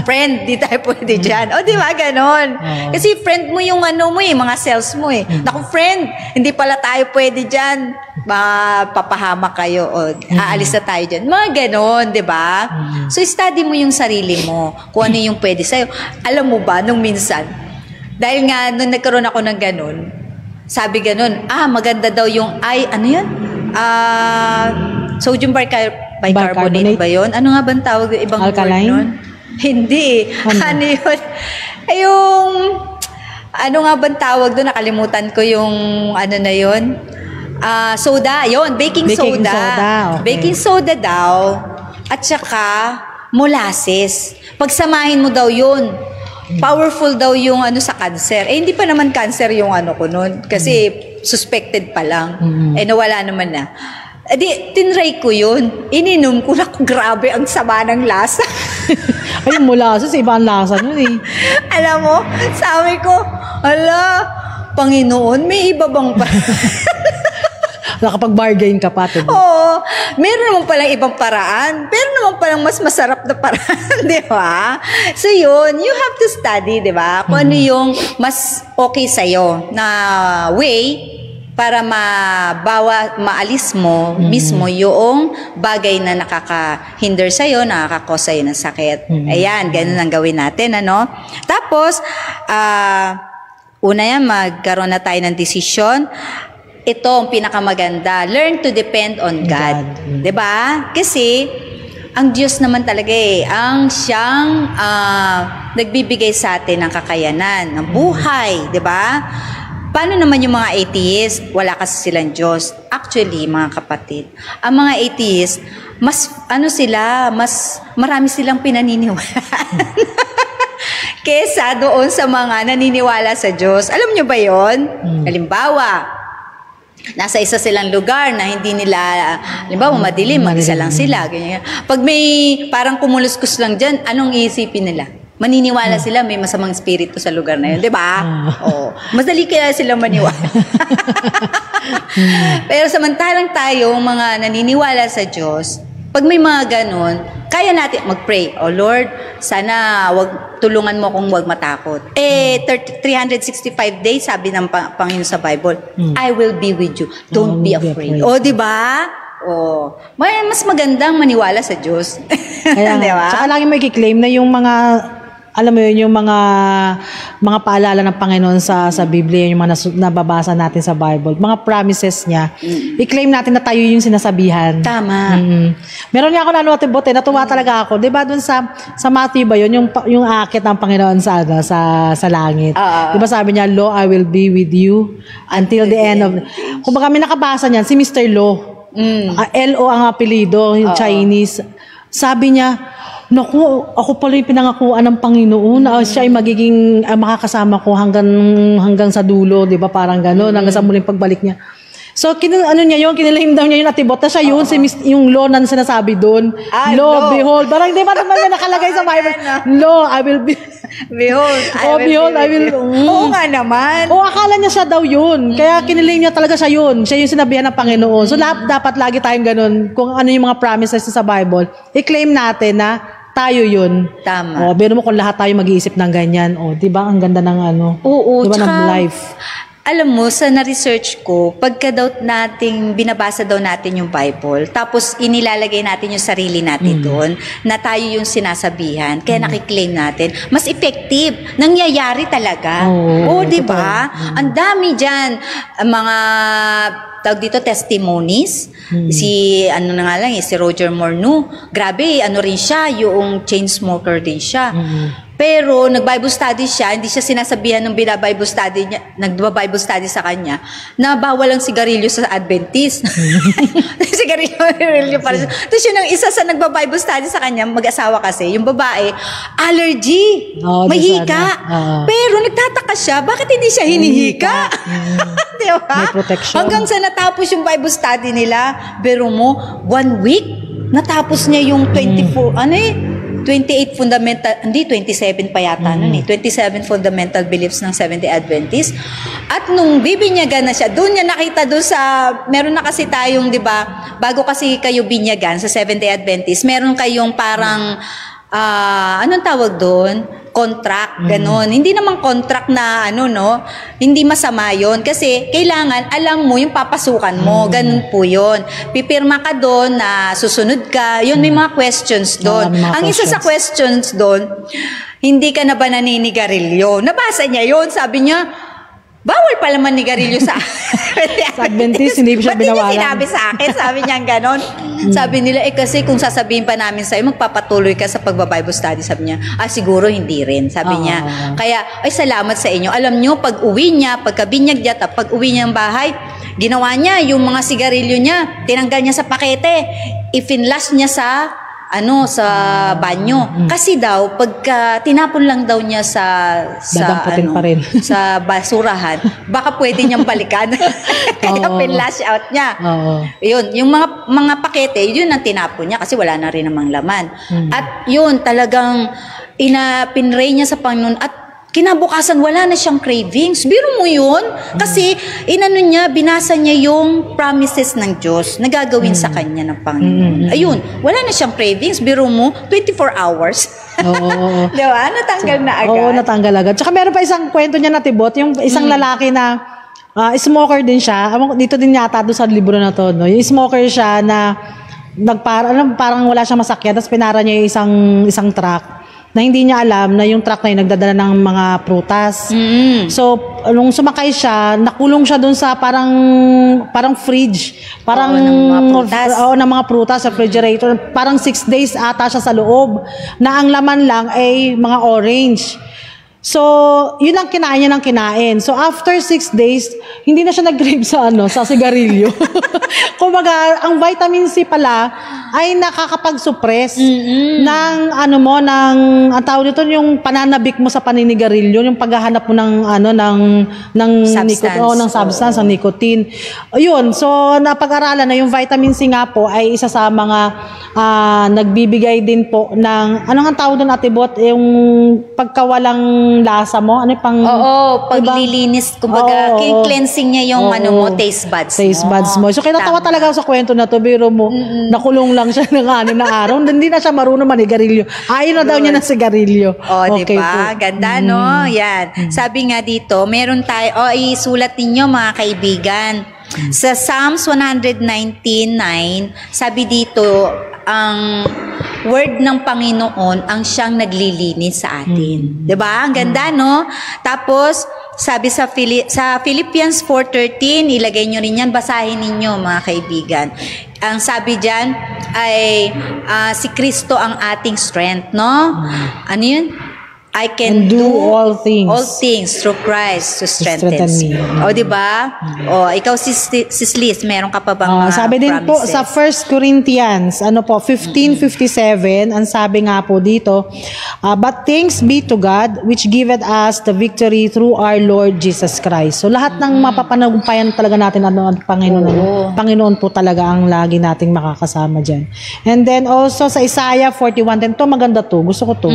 Speaker 3: Friend, hindi tayo pwede dyan. O, di ba, ganon. Kasi friend mo yung mga cells mo eh. Naku, friend, hindi pala tayo pwede dyan. Papahama kayo o aalis na tayo dyan. Mga ganon, di ba? So, study mo yung sarili mo. Kung ano yung pwede sa'yo. Alam mo ba, nung minsan, dahil nga, nung nagkaroon ako ng ganon, sabi ganon, maganda daw yung, sodium bicarbonate ba yun? Ano nga bang tawag yung ibang
Speaker 2: alkaline?
Speaker 3: word nun? Hindi. Ano yun? Ano nga bang tawag doon? Nakalimutan ko yung na yun. Soda. Yun, baking soda.
Speaker 2: Okay.
Speaker 3: Baking soda daw. At saka, molasses. Pagsamahin mo daw yun. Powerful daw yung sa cancer. Hindi pa naman cancer yung ko nun. Kasi suspected pa lang. Nawala naman na. Tinry ko yun. Ininom ko na grabe ang sama ng lasa.
Speaker 2: Ay, molasses, iba ang lasa nun eh.
Speaker 3: Alam mo, sabi ko, Panginoon, may iba bang
Speaker 2: Nakapag-bargain ka pa, diba?
Speaker 3: Oo. Meron naman palang ibang paraan. Pero naman palang mas masarap na paraan, di ba? So yun, you have to study, di ba? Kung ano yung mas okay sa'yo na way para maalis mo mismo yung bagay na nakakahinder sa'yo, nakakakos sa'yo ng sakit. Ayan, ganun ang gawin natin, Tapos, una yan, magkaroon na tayo ng desisyon. Ito ang pinakamaganda. Learn to depend on God. Diba? Kasi, ang Diyos naman talaga ang siyang nagbibigay sa atin ng kakayanan, ng buhay. Diba? Paano naman yung mga atheist? Wala kasi silang Diyos. Actually, mga kapatid, ang mga atheist, mas marami silang pinaniniwalaan. Kesa doon sa mga naniniwala sa Diyos. Alam nyo ba yon? Halimbawa, nasa isa silang lugar na hindi nila, halimbawa madilim, mag-isa lang sila. Ganyan. Pag may parang kumuluskus lang dyan, anong iisipin nila? Maniniwala sila may masamang espiritu sa lugar na yun, di ba? Madali kaya sila maniwala. Pero samantalang tayo, mga naniniwala sa Diyos, pag may mga ganun, kaya natin mag-pray. Oh Lord, sana tulungan mo kung wag matakot. 365 days, sabi ng Panginoon sa Bible, I will be with you. Don't be afraid. Di ba? Mas magandang maniwala sa Diyos.
Speaker 2: Kaya diba? Saka lagi mo i-claim na yung mga, alam mo yun, yung mga paalala ng Panginoon sa Biblia, yung mga nababasa natin sa Bible, mga promises niya, i-claim natin na tayo yung sinasabihan.
Speaker 3: Tama.
Speaker 2: Meron nga ako nanuatibot natuwa talaga ako. Diba dun sa Matthew ba yun, yung akit ng Panginoon sa langit. Diba sabi niya, Lo, I will be with you until the end of... Kung baka may nakabasa niyan, si Mr. Lo. L.O. ang apelido, yung Chinese. Sabi niya, naku, ako pala yung pinangakuan ng Panginoon na siya ay magiging makakasama ko hanggang sa dulo, di ba? Parang gano'n, hanggang sa muling pagbalik niya. So, kinilahim daw niya yung atibot na siya yun, yung law na sinasabi doon. Lo, behold. Parang di ba naman yung nakalagay sa Bible? Lo, I will be...
Speaker 3: Behold,
Speaker 2: I will...
Speaker 3: Oo nga naman.
Speaker 2: Akala niya siya daw yun. Kaya kinilahim niya talaga siya yun. Siya yung sinabihan ng Panginoon. So, dapat lagi tayong ganun. Kung ano yung mga promises sa Bible, i-claim natin na tayo yun.
Speaker 3: Tama.
Speaker 2: Biro mo kung lahat tayo mag-iisip ng ganyan. Di ba? Ang ganda ng
Speaker 3: Oo,
Speaker 2: diba, ng life.
Speaker 3: Alam mo, sa na-research ko, pagka daw binabasa daw natin yung Bible, tapos inilalagay natin yung sarili natin doon, na tayo yung sinasabihan, kaya nakiklaim natin, mas effective. Nangyayari talaga. Di ba? Ang dami dyan, mga tawag dito, testimonies. Si Roger Morneau. Grabe, rin siya, yung chain smoker din siya. Pero nag-Bible study siya, hindi siya sinasabihan ng Bible study niya, nag-Bible study sa kanya, na bawal ang sigarilyo sa Adventist. Sigarilyo para siya. Tapos yun ang isa sa nag-Bible study sa kanya, mag-asawa kasi, yung babae, allergy, may hika. Pero nagtataka siya, bakit hindi siya hinihika? Di ba?
Speaker 2: May protection.
Speaker 3: Hanggang sa natapos yung Bible study nila, pero mo, 1 week, natapos niya yung 28 fundamental, hindi, 27 pa yata nun 27 fundamental beliefs ng Seventh-day Adventist. At nung bibinyagan na siya, doon niya nakita doon sa, meron na kasi tayong, di ba, bago kasi kayo binyagan sa Seventh-day Adventist, meron kayong parang, anong tawag doon? Contract, ganon. Hindi naman contract na hindi masama yon kasi kailangan alam mo yung papasukan mo, ganun po yon. Pipirma ka doon na susunod ka, yun may mga questions doon. Ang isa sa questions doon, hindi ka na ba naninigarilyo? Nabasa niya yon, sabi niya, bawal pala manigarilyo sa
Speaker 2: Adventist, hindi siya binawalan.
Speaker 3: Ba't hindi sinabi sa akin? Sabi niya ganon. Sabi nila, kasi kung sasabihin pa namin sa'yo, magpapatuloy ka sa pagbabible study. Sabi niya, siguro hindi rin. Sabi niya, kaya, salamat sa inyo. Alam niyo, pag uwi niya, pagkabinyag niya, pag uwi niya ng bahay, ginawa niya, yung mga sigarilyo niya, tinanggal niya sa pakete, ifinlash niya sa banyo. Kasi daw, pagka tinapon lang daw niya
Speaker 2: pa rin.
Speaker 3: sa basurahan, baka pwede niyang balikan. Kaya pinlash out niya. Yun, yung mga pakete, yun ang tinapon niya kasi wala na rin namang laman. At yun, talagang pinray niya sa Panginoon at kinabukasan, wala na siyang cravings. Biro mo yun? Kasi, binasa niya yung promises ng Diyos na gagawin sa kanya ng Panginoon. Ayun, wala na siyang cravings. Biro mo, 24 hours.
Speaker 2: Oo.
Speaker 3: Diba? Natanggal na agad.
Speaker 2: Oo, natanggal agad. Tsaka meron pa isang kwento niya na tibot, yung isang lalaki na smoker din siya. Dito din yata doon sa libro na to. No? Yung smoker siya na parang wala siyang masakyan, tapos pinara niya yung isang truck na hindi niya alam na yung truck na yun nagdadala ng mga prutas. So, nung sumakay siya, nakulong siya dun sa parang fridge. Parang ng mga prutas, refrigerator. Parang 6 days ata siya sa loob. Na ang laman lang ay mga orange. So, yun ang kinain niya ng kinain. So, after 6 days, hindi na siya nag-crave sa sigarilyo. Kumbaga, ang vitamin C pala ay nakakapag-suppress ng ang tawag nito, yung pananabik mo sa paninigarilyo, yung paghahanap mo ng substance, ng nicotine. Ayun, so napag-aralan na yung vitamin C nga po ay isa sa mga nagbibigay din po ng, anong tawag doon, Ate Bot, yung pagkawalang lasa mo,
Speaker 3: paglilinis, kumbaga, cleansing niya yung taste buds
Speaker 2: mo. So, kinatawa talaga sa kwento na to, biro mo, nakulong lang siya ng na araw, hindi na siya marunong manigarilyo. Ayaw na daw niya ng sigarilyo.
Speaker 3: Diba? Ganda, no? Yan. Sabi nga dito, meron tayo, isulat ninyo mga kaibigan. Sa Psalms 119:9, sabi dito, ang word ng Panginoon ang siyang naglilinis sa atin. Diba? Ang ganda, no? Tapos, sabi sa Philippians 4:13, ilagay nyo rin yan, basahin ninyo mga kaibigan. Ang sabi dyan ay si Kristo ang ating strength, no? Ano yun? I can do
Speaker 2: all things
Speaker 3: through Christ to strengthen me. Diba? Ikaw sis Liz, meron ka pa bang
Speaker 2: sabi din po sa 1 Corinthians 15:57, ang sabi nga po dito, but thanks be to God which giveth us the victory through our Lord Jesus Christ. So lahat ng mapapanagumpayan talaga natin ang Panginoon. Panginoon po talaga ang lagi nating makakasama diyan. And then also sa Isaiah 41:10, to maganda to, gusto ko to.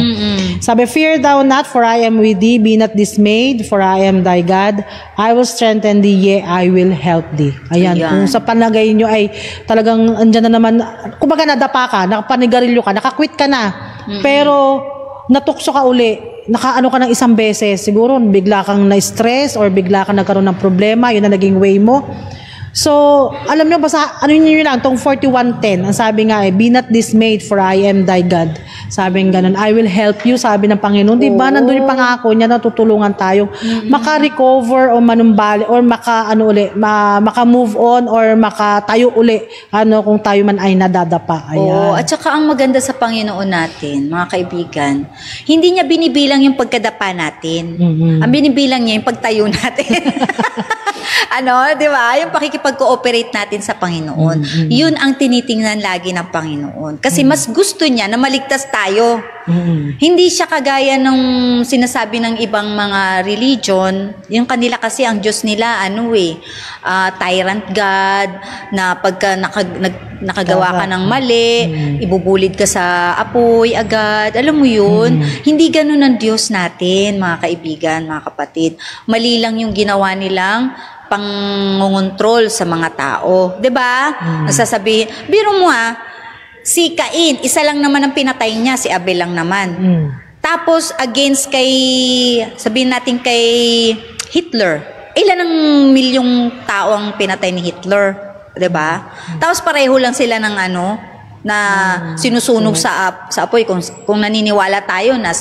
Speaker 2: Sabi, fear thou not, for I am with thee, be not dismayed, for I am thy God, I will strengthen thee, yea, I will help thee. Ayan. Kung sa panagay nyo ay talagang andyan na naman, kumbaga nadapa ka, nakapanigarilyo ka, nakakwit ka na, pero natukso ka uli, nakaano ka ng isang beses, siguro bigla kang na-stress or bigla kang nagkaroon ng problema, yun na naging way mo. So, alam nyo, basta, ano nyo lang, tong 41:10, ang sabi nga be not dismayed for I am thy God. Sabi nga ganun, I will help you, sabi ng Panginoon. Diba, nandun yung pangako niya, natutulungan tayo, maka-recover o manumbali, or maka-move on, or makatayo uli, kung tayo man ay nadadapa. Ayan.
Speaker 3: At saka ang maganda sa Panginoon natin, mga kaibigan, hindi niya binibilang yung pagkadapa natin. Ang binibilang niya yung pagtayo natin. Di ba? Yung pakikipag-cooperate natin sa Panginoon. Yun ang tinitingnan lagi ng Panginoon. Kasi mas gusto niya na maligtas tayo. Hindi siya kagaya ng sinasabi ng ibang mga religion. Yung kanila kasi ang Diyos nila, tyrant God, na pagka nakagawa ka ng mali, ibubulid ka sa apoy agad. Alam mo yun? Hindi ganun ang Diyos natin, mga kaibigan, mga kapatid. Mali lang yung ginawa nilang pangungontrol sa mga tao. 'Di ba? Nasasabihin, biro mo si Cain, isa lang naman ang pinatay niya, si Abel lang naman. Tapos against sabihin natin kay Hitler, ilan ang milyong tao ang pinatay ni Hitler, 'di ba? Tapos pareho lang sila ng na sinusunog sa apoy, kung naniniwala tayo na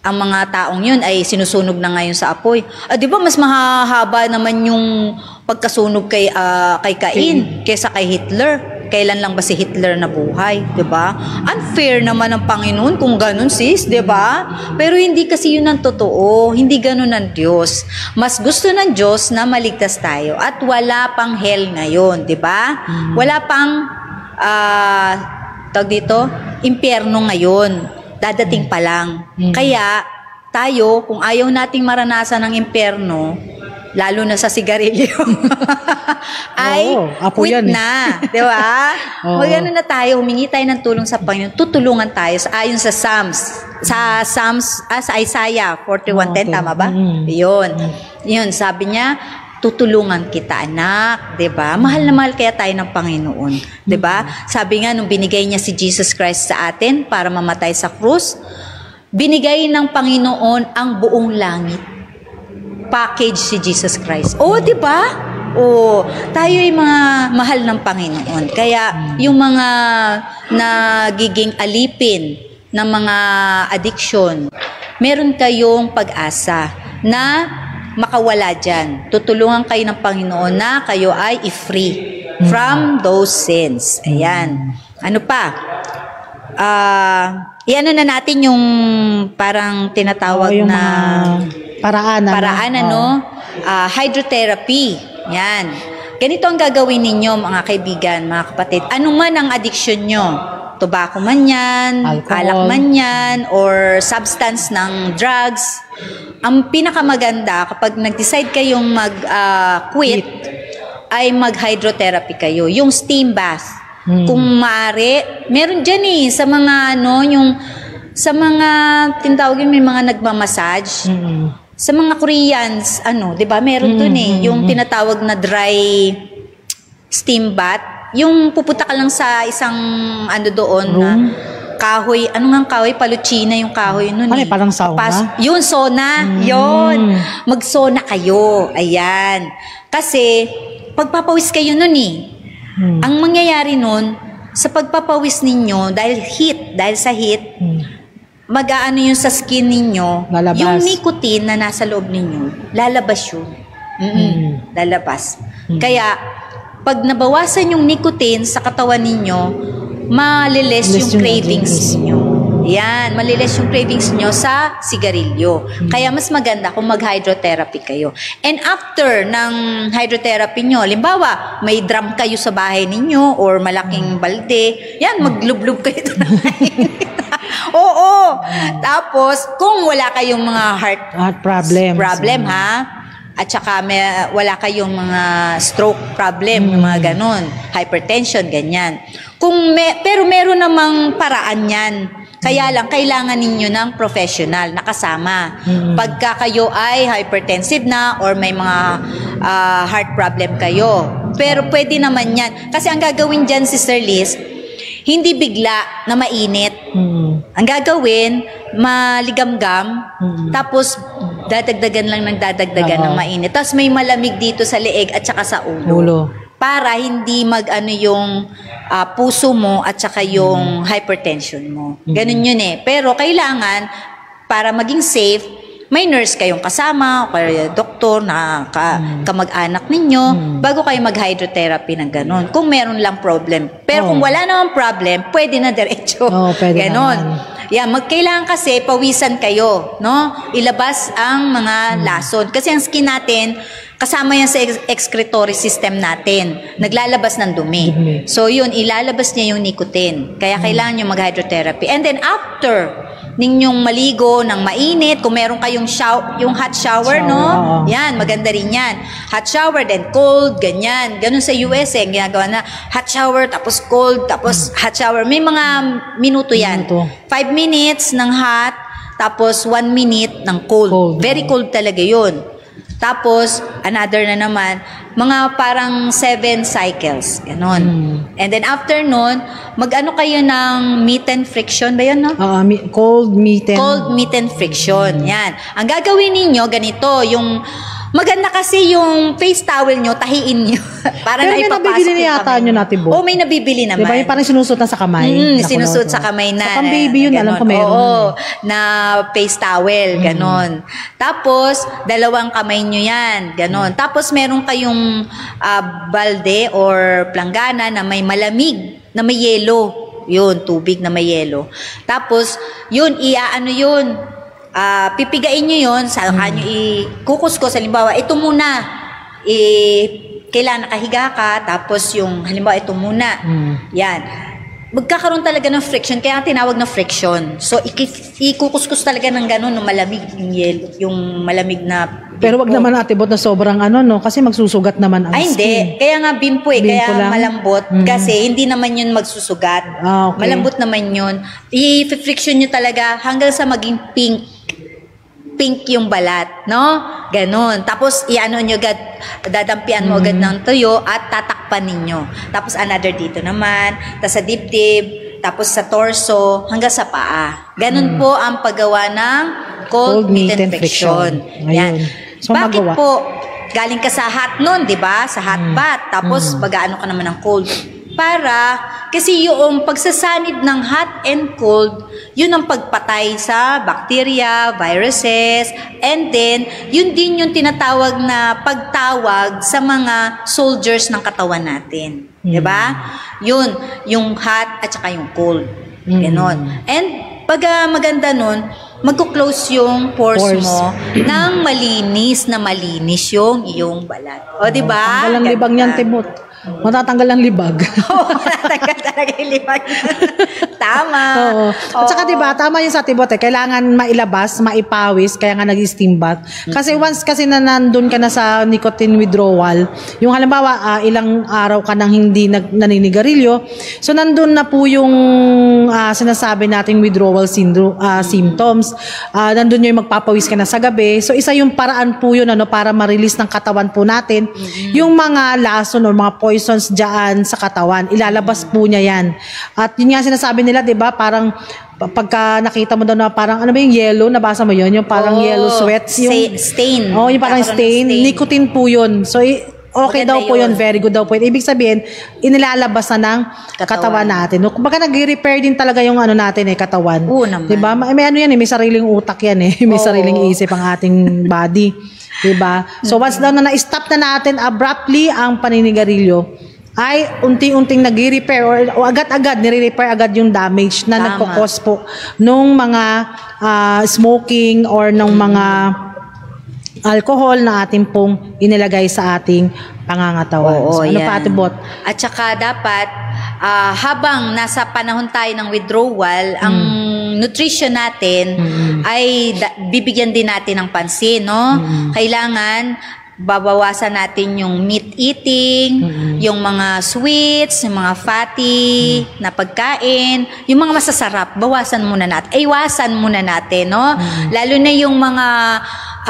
Speaker 3: ang mga taong yun ay sinusunog na ngayon sa apoy. Di ba mas mahahaba naman yung pagkasunog kay Cain kaysa kay Hitler? Kailan lang ba si Hitler nabuhay, 'di ba? Unfair naman ang Panginoon kung ganun, sis, 'di ba? Pero hindi kasi yun ang totoo. Hindi ganun ang Diyos. Mas gusto ng Diyos na maligtas tayo at wala pang hell ngayon, 'di ba? Wala pang impyerno ngayon. Dadating pa lang. Kaya, tayo, kung ayaw nating maranasan ng impyerno, lalo na sa sigarilyo, ay quit na. Di ba? Magano na tayo, humingi tayo ng tulong sa Panginoon, tutulungan tayo ayon sa sa Isaiah 41:10, tama ba? Yun, sabi niya, tutulungan kita, anak, 'di ba? Mahal na mahal kaya tayo ng Panginoon, 'di ba? Sabi nga nung binigay niya si Jesus Christ sa atin para mamatay sa krus, binigay ng Panginoon ang buong langit. Package si Jesus Christ. 'Di ba? Tayo ay mga mahal ng Panginoon. Kaya yung mga nagiging alipin ng mga addiction, meron kayong pag-asa na makawala dyan. Tutulungan kayo ng Panginoon na kayo ay i-free from those sins. Ayan. Ano pa? Iano na natin yung parang tinatawag
Speaker 2: yung
Speaker 3: na paraan, hydrotherapy. Yan. Ganito ang gagawin ninyo, mga kaibigan, mga kapatid. Ano man ang addiction nyo, tobacco man yan, alak man yan, or substance ng drugs, ang pinakamaganda kapag nag-decide kayong mag-quit, ay mag-hydrotherapy kayo. Yung steam bath. Kung maaari, meron dyan sa mga, sa mga, tinatawagin, may mga nagmamassage. Sa mga Koreans, di ba, meron dun yung tinatawag na dry steam bath. Yung pupunta ka lang sa isang, doon na, kahoy, kahoy? Paluchina yung kahoy nun.
Speaker 2: Parang sauna?
Speaker 3: Yun, sauna. Yun. Mag-sauna kayo. Ayan. Kasi, pagpapawis kayo nun Ang mangyayari nun, sa pagpapawis ninyo, dahil sa heat, mag-aano yung sa skin ninyo,
Speaker 2: lalabas.
Speaker 3: Yung nicotine na nasa loob ninyo, lalabas yun. Lalabas. Kaya, pag nabawasan yung nicotine sa katawan ninyo, maliles yung cravings nyo. Yan, maliles yung cravings nyo sa sigarilyo. Kaya mas maganda kung mag-hydrotherapy kayo. And after ng hydrotherapy nyo, limbawa, may drum kayo sa bahay ninyo or malaking balde, yan, maglublub kayo doon. Tapos, kung wala kayong mga heart problem at saka wala kayong mga stroke problem, mga ganon, hypertension, ganyan. Pero meron namang paraan yan. Kaya lang, kailangan ninyo ng professional na kasama. Pagka kayo ay hypertensive na or may mga heart problem kayo. Pero pwede naman yan. Kasi ang gagawin dyan, Sister Liz, hindi bigla na mainit. Ang gagawin, maligamgam, tapos dadagdagan lang ng dadagdagan ng mainit. Tapos may malamig dito sa leeg at saka sa ulo. Para hindi mag-ano yung puso mo at saka yung hypertension mo. Ganun yun eh. Pero kailangan, para maging safe, may nurse kayong kasama, o kaya doktor na kamag-anak ninyo, bago kayo mag-hydrotherapy ng ganun. Kung meron lang problem. Pero kung wala namang problem, pwede na diretso.
Speaker 2: Pwede
Speaker 3: ganun. Yeah, kailangan kasi pawisan kayo, no? Ilabas ang mga lason. Kasi ang skin natin, kasama yan sa excretory system natin. Naglalabas ng dumi. So yun, ilalabas niya yung nicotine. Kaya kailangan nyo mag-hydrotherapy. And then after ninyong maligo ng mainit, kung meron kayong yung hot shower, no? Yan, maganda rin yan. Hot shower, then cold, ganyan. Ganun sa US eh, ginagawa na hot shower, tapos cold, tapos hot shower. May mga minuto yan. 5 minutes ng hot, tapos 1 minute ng cold. Very cold talaga yun. Tapos, another na naman, mga parang 7 cycles. Ganon. And then after nun, mag-ano kayo ng meet and friction ba yun, no?
Speaker 2: Cold meet
Speaker 3: and friction. Yan. Ang gagawin ninyo, ganito, yung maganda kasi yung face towel nyo, tahiin nyo. Para
Speaker 2: pero may nabibili na yata nyo natin, Bo.
Speaker 3: May nabibili naman.
Speaker 2: Diba yung parang sinusuot na sa kamay?
Speaker 3: Sinusuot sa kamay na.
Speaker 2: Sa pang-baby yun, alam ko meron.
Speaker 3: Na face towel, ganon. Tapos, 2 kamay nyo yan, ganon. Tapos, meron kayong balde or planggana na may malamig, na may yelo. Yun, tubig na may yelo. Tapos, yun, pipigain nyo yun, saka nyo ikukuskos, halimbawa, ito muna, kailangan nakahiga ka, tapos yung, halimbawa, ito muna. Yan. Magkakaroon talaga ng friction, kaya tinawag na friction. So, ikukuskus talaga ng gano'n, ng malamig yung yelo, yung malamig na bimpo.
Speaker 2: Pero wag naman atibot na sobrang no? Kasi magsusugat naman ang skin.
Speaker 3: Hindi. Kaya nga bimpo kaya lang malambot. Kasi hindi naman yun magsusugat.
Speaker 2: Okay.
Speaker 3: Malambot naman yun. I-friction nyo talaga hanggang sa maging pink yung balat, no? Ganon. Tapos, dadampian mo agad ng tuyo at tatakpan ninyo. Tapos, another dito naman. Tapos, sa dibdib. Tapos, sa torso. Hanggang sa paa. Ganon po ang paggawa ng cold meet and friction. Yan.
Speaker 2: So,
Speaker 3: bakit po? Galing ka sa hot nun, di ba? Sa hot bath. Tapos, mag-aano ka naman ng cold. Kasi yung pagsasanib ng hot and cold, yun ang pagpatay sa bacteria, viruses, and then, yun din yung tinatawag na pagtawag sa mga soldiers ng katawan natin. Diba? Yun, yung hot at saka yung cold. Ganon. And, pag maganda nun, magko-close yung pores mo ng malinis yung iyong balat. O, diba?
Speaker 2: Tanggal ang libag niyan, Timot. Matatanggal ang libag.
Speaker 3: Matatanggal talaga yung libag. Tama.
Speaker 2: At saka diba, tama yung sa Tibot kailangan mailabas, maipawis, kaya nga nag-steam bath. Kasi once kasi na nandun ka na sa nicotine withdrawal, yung halimbawa, ilang araw ka nang hindi naninigarilyo, so nandun na po yung sinasabi nating withdrawal symptoms. Nandun yung magpapawis ka na sa gabi. So isa yung paraan po yun para ma-release ng katawan po natin yung mga lason or mga poisons dyan sa katawan. Ilalabas po niya yan. At yun nga sinasabi nila, di ba, parang pagka nakita mo daw na parang, ano ba yung yellow, nabasa mo yun? Yung parang yellow sweats. Yung
Speaker 3: stain.
Speaker 2: Yung parang stain. Nicotine po yun. So, okay maganda daw po yun. Very good daw po yun. Ibig sabihin, inilalabas na ng katawan natin. Kumbaga nag-repair din talaga yung natin katawan.
Speaker 3: Oo naman.
Speaker 2: Diba? May ano yan may sariling utak yan May sariling isip ang ating body. Diba? So once daw na na-stop na natin abruptly ang paninigarilyo, ay unti-unting nag-repair o agad-agad nire-repair agad yung damage na nagkukos po nung mga smoking or nung mga alcohol na ating pong inilagay sa ating pangangatawan. So, ano pa, Atibot?
Speaker 3: At saka dapat, habang nasa panahon tayo ng withdrawal, ang nutrition natin ay bibigyan din natin ng pansin, no? Kailangan babawasan natin yung meat eating, yung mga sweets, yung mga fatty na pagkain, yung mga masasarap, bawasan muna natin. Iwasan muna natin, no? Lalo na yung mga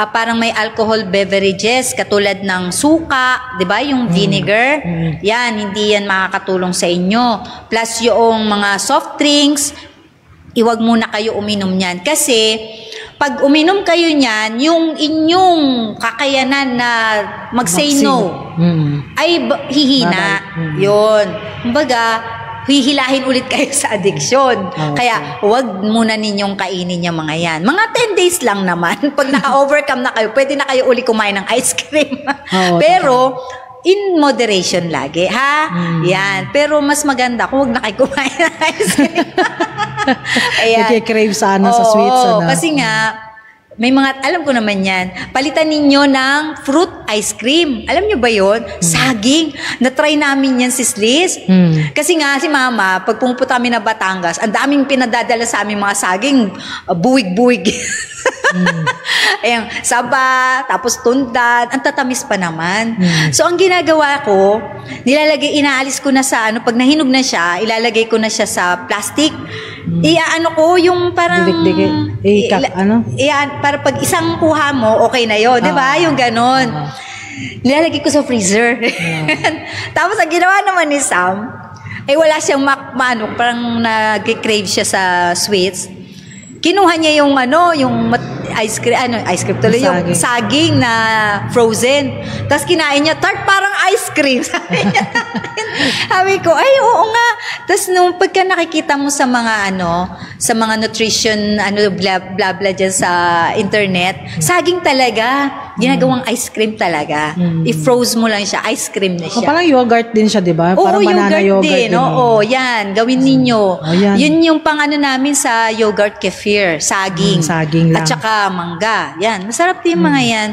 Speaker 3: parang may alcohol beverages katulad ng suka, 'di ba? Yung vinegar. Yan, hindi yan makakatulong sa inyo. Plus yung mga soft drinks, iwag muna kayo uminom niyan kasi pag uminom kayo niyan, yung inyong kakayanan na mag-say no ay hihina. Yun. Kumbaga, hihilahin ulit kayo sa addiction. Kaya, huwag muna ninyong kainin yung mga yan. Mga 10 days lang naman. Pag naka-overcome na kayo, pwede na kayo uli kumain ng ice cream. Pero, in moderation lagi, ha? Yan. Pero mas maganda kung huwag na kayo kumain ng ice cream. Ayan.
Speaker 2: Nagkikrave sa sweets.
Speaker 3: Kasi nga, may mga, alam ko naman yan, palitan ninyo ng fruit ice cream. Alam nyo ba yon? Saging. Na-try namin yan, sis Liz. Kasi nga, si Mama, pag pumupunta kami na Batangas, ang daming pinadadala sa aming mga saging, buwig-buwig. Ayan, saba, tapos tundan, ang tatamis pa naman. So, ang ginagawa ko, inaalis ko na sa, pag nahinog na siya, ilalagay ko na siya sa plastic. Ko, yung parang... para pag isang kuha mo, okay na yun. Diba? Yung ganon. Nilalagay ko sa freezer. Tapos, ang ginawa naman ni Sam, wala siyang parang nag-crave siya sa sweets. Kinuha niya yung ice cream tuloy, yung saging na frozen. Tapos kinain niya, tart parang ice cream. Sabi ko, ay oo nga. Tapos nung pagka nakikita mo sa mga sa mga nutrition, bla bla dyan sa internet, saging talaga, ginagawang ice cream talaga. I-froze mo lang siya, ice cream na siya.
Speaker 2: Parang yogurt din siya, di ba? Parang banana yogurt din.
Speaker 3: Oo, yan. Gawin ninyo. Yun yung pang namin sa yogurt kefir, saging.
Speaker 2: Saging lang.
Speaker 3: At saka mangga. Yan. Masarap din mga yan.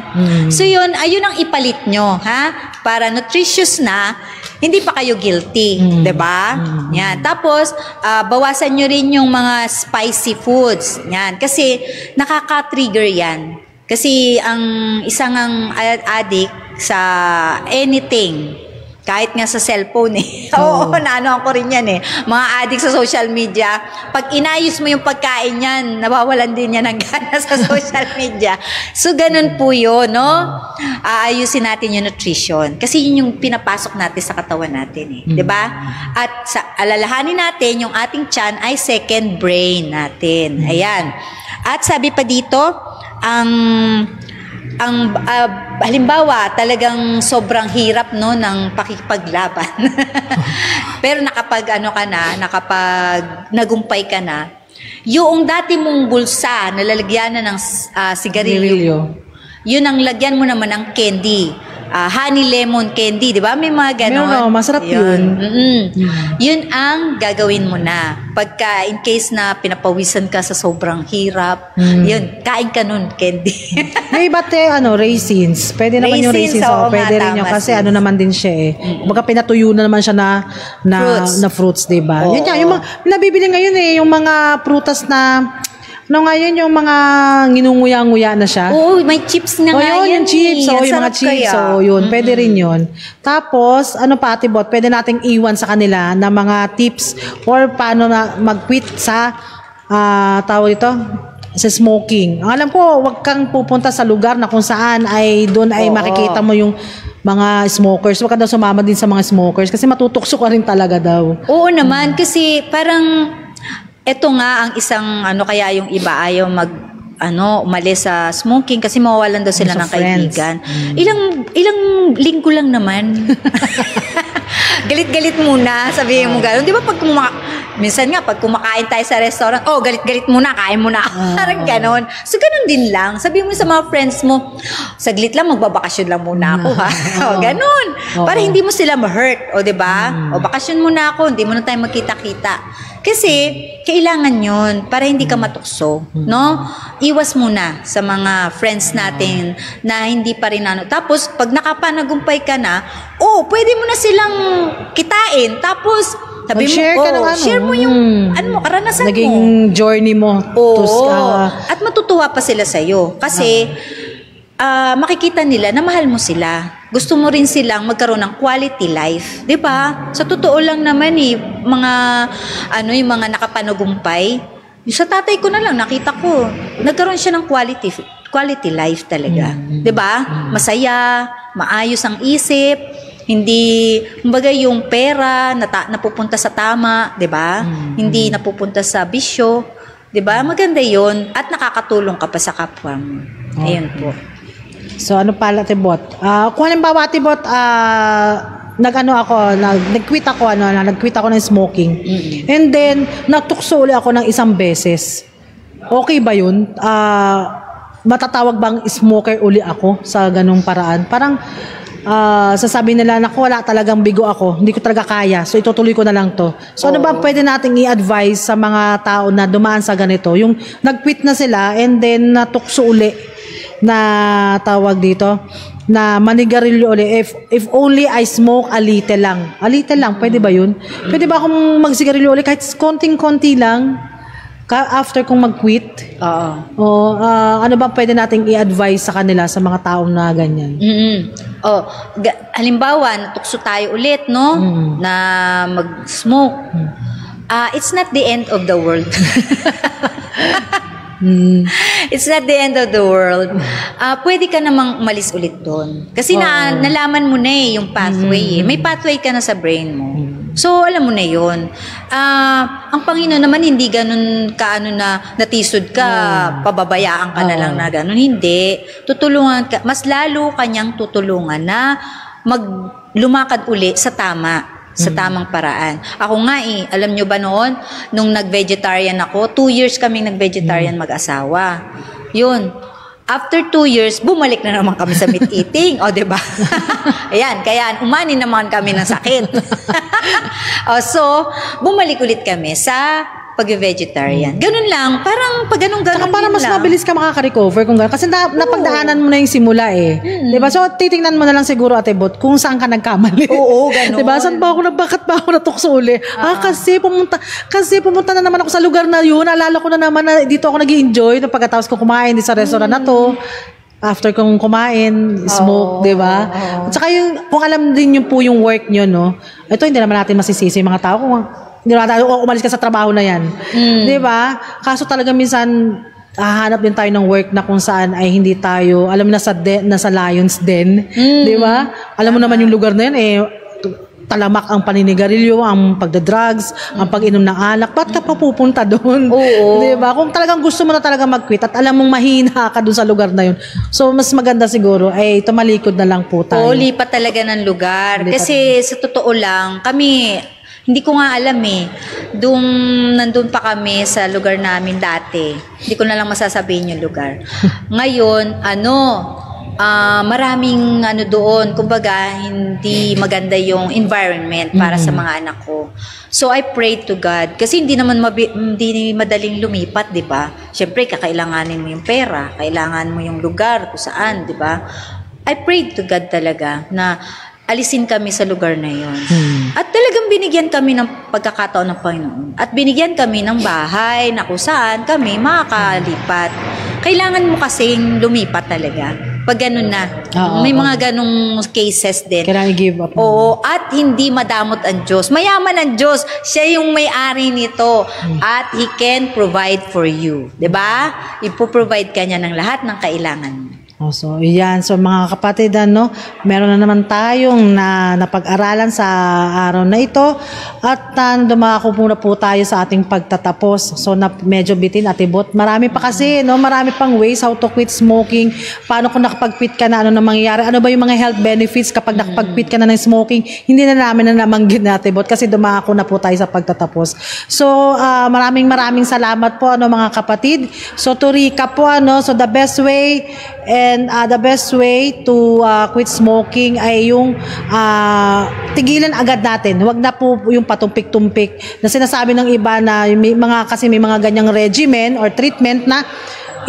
Speaker 3: So yun, ayun ang ipalit nyo, ha? Para nutritious na, hindi pa kayo guilty. Diba? Yan. Tapos, bawasan nyo rin yung mga spicy foods. Yan. Kasi, nakaka-trigger yan. Kasi, ang isang addict sa anything, kahit nga sa cellphone Oo, naanoan ko rin yan Mga addict sa social media, pag inayos mo yung pagkain yan, nawawalan din yan ng gana sa social media. So, ganun po yun, no? Aayusin natin yung nutrition. Kasi yun yung pinapasok natin sa katawan natin Diba? At alalahanin natin, yung ating tiyan ay second brain natin. Ayan. At sabi pa dito, halimbawa, talagang sobrang hirap ng pakikipaglaban. Pero nakapag nagumpay ka na, yung dati mong bulsa na lalagyan na ng sigarilyo, yun ang lagyan mo naman ng candy. Honey lemon candy, di ba? May mga ganon.
Speaker 2: Masarap yun.
Speaker 3: Yun ang gagawin mo na. Pagka in case na pinapawisan ka sa sobrang hirap, yun, kain ka nun, candy.
Speaker 2: May iba't raisins. Pwede naman yung raisins. Pwede rin yun. Kasi naman din siya Baga pinatuyo na naman siya na fruits, di ba? Yan yung mga, nabibili ngayon yung mga prutas na ngayon yung mga nginunguya-nguya na siya.
Speaker 3: Oo, may chips na nga yan.
Speaker 2: Yung chips. Yung mga chips. Yun. Pwede rin yun. Tapos, Ate Bot, pwede nating iwan sa kanila na mga tips or paano na mag-quit sa, tawag ito, sa smoking. Ang alam ko, wag kang pupunta sa lugar na kung saan ay doon ay makikita mo yung mga smokers. Wag ka daw sumama din sa mga smokers kasi matutukso ka rin talaga daw.
Speaker 3: Oo naman, kasi parang ito nga ang isang kaya yung iba ayaw umalis sa smoking kasi mawawalan daw sila ng kaibigan. Ilang linggo lang naman. Galit-galit muna, sabihin mo gano'n. Di ba minsan nga, pag kumakain tayo sa restaurant, galit-galit muna, kain muna ako. Parang gano'n. So, gano'n din lang. Sabihin mo sa mga friends mo, saglit lang, magbabakasyon lang muna ako, ha? Gano'n. Para hindi mo sila ma-hurt, di ba? Bakasyon muna ako, hindi mo na tayo magkita-kita. Kasi, kailangan yun para hindi ka matukso, no? Iwas muna sa mga friends natin na hindi pa rin Tapos, pag nakapanagumpay ka na, pwede mo na silang kitain. Tapos, sabi mo, share mo yung karanasan
Speaker 2: naging
Speaker 3: mo.
Speaker 2: Naging journey mo.
Speaker 3: At matutuwa pa sila sa'yo. Kasi, makikita nila na mahal mo sila. Gusto mo rin silang magkaroon ng quality life. Di ba? Sa totoo lang naman mga, yung mga nakapanagumpay. Sa tatay ko na lang, nakita ko, nagkaroon siya ng quality life talaga. Di ba? Masaya, maayos ang isip, hindi, kumbaga yung pera napupunta sa tama, di ba? Hindi napupunta sa bisyo. 'Di ba? Maganda 'yon at nakakatulong ka pa sa kapwa mo. Ayun po.
Speaker 2: So ano pala, Tibot? Kung halimbawa, Tibot, nag-quit ako ng smoking. And then, natukso ulit ako ng isang beses. Okay ba yun? Matatawag bang smoker uli ako sa ganung paraan? Parang, sasabi nila, naku, wala talagang bigo ako. Hindi ko talaga kaya. So, itutuloy ko na lang to. So, ano ba pwede nating i-advise sa mga tao na dumaan sa ganito? Yung nag-quit na sila and then natukso uli na tawag dito na manigarilyo uli. If only I smoke a little lang. A little lang, pwede ba yun? Pwede ba akong magsigarilyo uli kahit konting-konti lang after kong mag-quit? O ano ba pwede nating i-advise sa kanila sa mga taong na ganyan?
Speaker 3: Halimbawa, natukso tayo ulit, no? Na mag-smoke. It's not the end of the world. It's not the end of the world. Pwede ka namang umalis ulit doon. Kasi nalaman mo na yung pathway. May pathway ka na sa brain mo. So, alam mo na yun. Ang Panginoon naman, hindi ganun na natisod ka, pababayaan ka na lang na ganun. Hindi. Tutulungan ka. Mas lalo kanyang tutulungan na lumakad uli sa tama. Sa tamang paraan. Ako nga alam nyo ba noon, nung nag-vegetarian ako, 2 years kaming nag-vegetarian mag-asawa. Yun. After 2 years, bumalik na naman kami sa meat eating. O, diba? Ayan, kaya umani naman kami ng sakit. So, bumalik ulit kami sa pag-vegetarian. Ganun lang. Parang pag ganun-ganun
Speaker 2: Saka para mas
Speaker 3: lang.
Speaker 2: mabilis ka makaka-recover kung gano'n. Kasi napagdaanan mo na yung simula Diba? So, titingnan mo na lang siguro, Ate Bot, kung saan ka nagkamali.
Speaker 3: Oo, ganun.
Speaker 2: Diba? Saan ba ako bakit ba ako natukso uli? Kasi pumunta na naman ako sa lugar na yun. Alala ko na naman na dito ako nag-i-enjoy na pagkatapos ko kumain sa restaurant na to. After kong kumain, smoke, di ba? At saka kung alam din yun po yung work nyo, no? Ito, hindi naman natin masisisi mga tao kung hindi naman tayo, umalis ka sa trabaho na yan. Di ba? Kaso talaga minsan, hahanap din tayo ng work na kung saan ay hindi tayo, alam na sa Lions Den. Di ba? Alam mo naman yung lugar na yan, talamak ang paninigarilyo, ang pagda-drugs, ang pag-inom ng alak. Ba't ka pa pupunta doon?
Speaker 3: Oo.
Speaker 2: Di ba? Kung talagang gusto mo na talaga mag-quit at alam mong mahina ka doon sa lugar na yun. So, mas maganda siguro ay tumalikod na lang po tayo.
Speaker 3: Lipat talaga ng lugar. Kasi sa totoo lang, kami, hindi ko nga alam nandun pa kami sa lugar namin dati. Hindi ko na lang masasabihin yung lugar. Ngayon, maraming doon, kumbaga, hindi maganda yung environment para sa mga anak ko. So, I pray to God. Kasi hindi naman hindi madaling lumipat, di ba? Siyempre, kakailanganin mo yung pera, kailangan mo yung lugar kung saan, di ba? I prayed to God talaga na alisin kami sa lugar na yon. At talagang binigyan kami ng pagkakataon ng Panginoon. At binigyan kami ng bahay na kung saan kami makakalipat. Kailangan mo kasing lumipat talaga. Pag ganun na. May mga ganung cases din.
Speaker 2: Kailangan i-give up.
Speaker 3: Oo. At hindi madamot ang Diyos. Mayaman ang Diyos. Siya yung may-ari nito. At He can provide for you. 'Di ba? Ipo-provide ka niya ng lahat ng kailangan mo.
Speaker 2: So, yan. So, mga kapatid, meron na naman tayong napag-aralan sa araw na ito. At dumako muna po tayo sa ating pagtatapos. So, medyo bitin, Ate Bot. Marami pa kasi, marami pang ways how to quit smoking. Paano kung nakapag-quit ka na, ano na mangyayari? Ano ba yung mga health benefits kapag nakapag-quit ka na ng smoking? Hindi na namin na namanggit na, Ate Bot, kasi dumako na po tayo sa pagtatapos. So, maraming salamat po, mga kapatid. So, to recap po, so the best way to quit smoking ay yung tigilan agad natin. Huwag na po yung patumpik-tumpik na sinasabi ng iba na may mga ganyang regimen or treatment na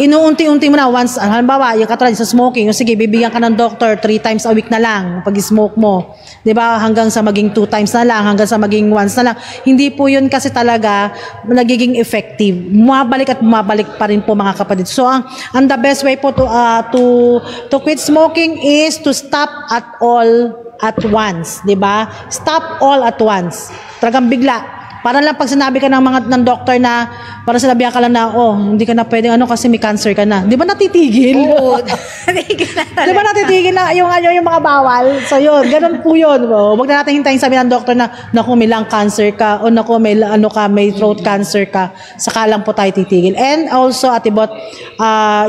Speaker 2: inuunti-unti mo na once, halimbawa, yung katulad sa smoking, sige, bibigyan ka ng doctor 3 times a week na lang pag-smoke mo. 'Di ba? Hanggang sa maging 2 times na lang, hanggang sa maging once na lang. Hindi po 'yun kasi talaga nagiging effective. Bumabalik pa rin po, mga kapatid. So, ang the best way po to quit smoking is to stop at all at once, 'di ba? Stop all at once. Talagang bigla. Para lang pag sinabi ka ng doktor na, para sinabihan ka lang na, oh, hindi ka na pwedeng kasi may cancer ka na. Di ba natitigil?
Speaker 3: Oo.
Speaker 2: Di ba natitigil na yung mga bawal? So yun, ganun po yun. Oh, wag na natin hintayin sabi ng doktor na, naku, may lung cancer ka, o naku, may throat cancer ka. Saka lang po tayo titigil. And also, Ate Bot,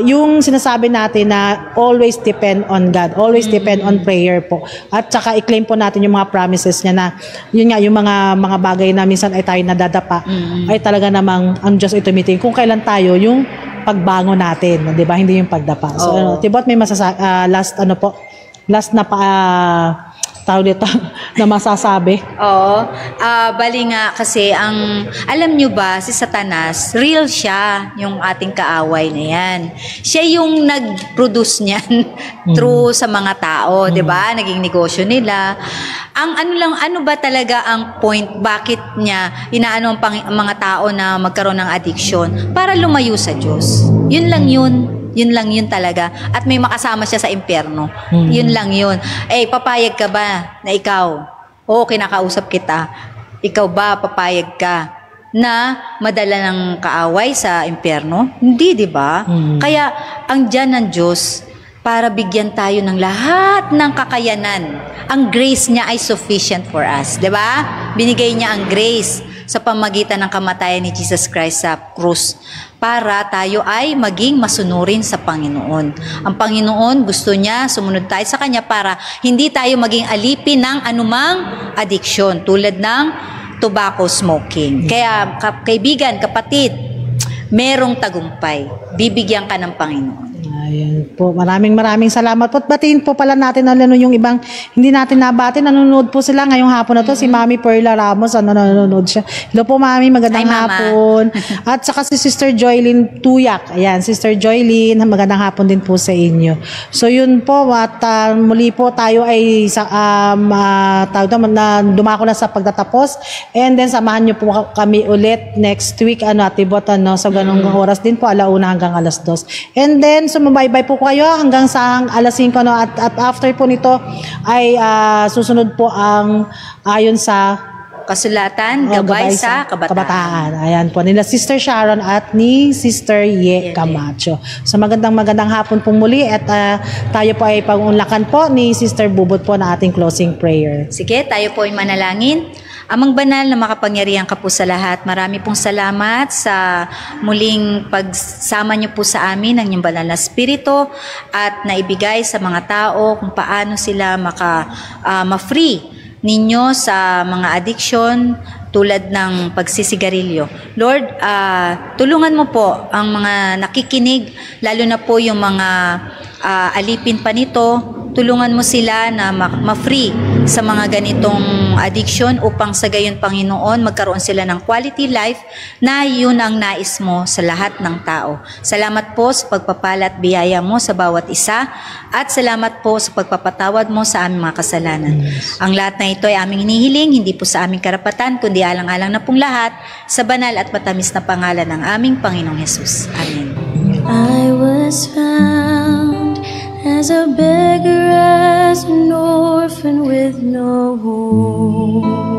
Speaker 2: yung sinasabi natin na always depend on God. Always depend on prayer po. At saka i-claim po natin yung mga promises niya na, yun nga, yung mga bagay na minsan ay tayo nadadapa, ay talaga namang ang Diyos ay tumitingin kung kailan tayo yung pagbangon natin, 'di ba? Hindi yung pagdapa. So, Tibot, may last na tawag dito na masasabi.
Speaker 3: Oo. Bali nga kasi alam nyo ba, si Satanas, real siya, yung ating kaaway na yan. Siya yung nag-produce niyan through sa mga tao, di ba? Naging negosyo nila. Ano ba talaga ang point, bakit niya inaano ang mga tao na magkaroon ng addiction? Para lumayo sa Diyos. Yun lang yun. Yun lang yun talaga. At may makasama siya sa impyerno. Yun lang yun. Papayag ka ba na ikaw? Oo, kinakausap kita. Ikaw ba, papayag ka na madala ng kaaway sa impyerno? Hindi, di ba? Kaya, ang dyan ng Diyos, para bigyan tayo ng lahat ng kakayanan. Ang grace niya ay sufficient for us. Di ba? Binigay niya ang grace sa pamagitan ng kamatayan ni Jesus Christ sa krus para tayo ay maging masunurin sa Panginoon. Ang Panginoon gusto niya sumunod tayo sa Kanya para hindi tayo maging alipin ng anumang addiction tulad ng tobacco smoking. Kaya kaibigan, kapatid, merong tagumpay. Bibigyan ka ng Panginoon.
Speaker 2: Ayan po. Maraming salamat po. At batiin po pala natin yung ibang hindi natin nabati. Nanonood po sila ngayong hapon na to. Si Mami Perla Ramos. Nanonood siya. Hello po, Mami. Magandang hapon. At saka si Sister Joylyn Tuyak. Ayan, Sister Joylyn. Magandang hapon din po sa inyo. So yun po. At muli po tayo ay dumako na sa pagtatapos. And then samahan niyo po kami ulit next week. Atibot, sa ganung oras din po. 1:00 hanggang 2:00. And then bye-bye po kayo hanggang sa 5:00 at after po nito ay susunod po ang ayon sa
Speaker 3: kasulatan, gabay sa kabataan.
Speaker 2: Ayan po, nila Sister Sharon at ni Sister Ye Camacho. So magandang hapon pong muli at tayo po ay pag-unlakan po ni Sister Bubot po na ating closing prayer.
Speaker 3: Sige, tayo po ay manalangin. Amang banal na makapangyarihan ka po sa lahat, marami pong salamat sa muling pagsama niyo po sa amin ng inyong banal na spirito at naibigay sa mga tao kung paano sila ma-free ninyo sa mga addiction tulad ng pagsisigarilyo. Lord, tulungan mo po ang mga nakikinig, lalo na po yung mga alipin pa nito. Tulungan mo sila na ma-free sa mga ganitong addiction upang sa gayon, Panginoon, magkaroon sila ng quality life na yun ang nais mo sa lahat ng tao. Salamat po sa pagpapala at biyaya mo sa bawat isa at salamat po sa pagpapatawad mo sa aming mga kasalanan. Ang lahat na ito ay aming hinihiling, hindi po sa aming karapatan, kundi alang-alang na pong lahat sa banal at matamis na pangalan ng aming Panginoong Hesus. Amen.
Speaker 1: I was found as a beggar, as an orphan with no home.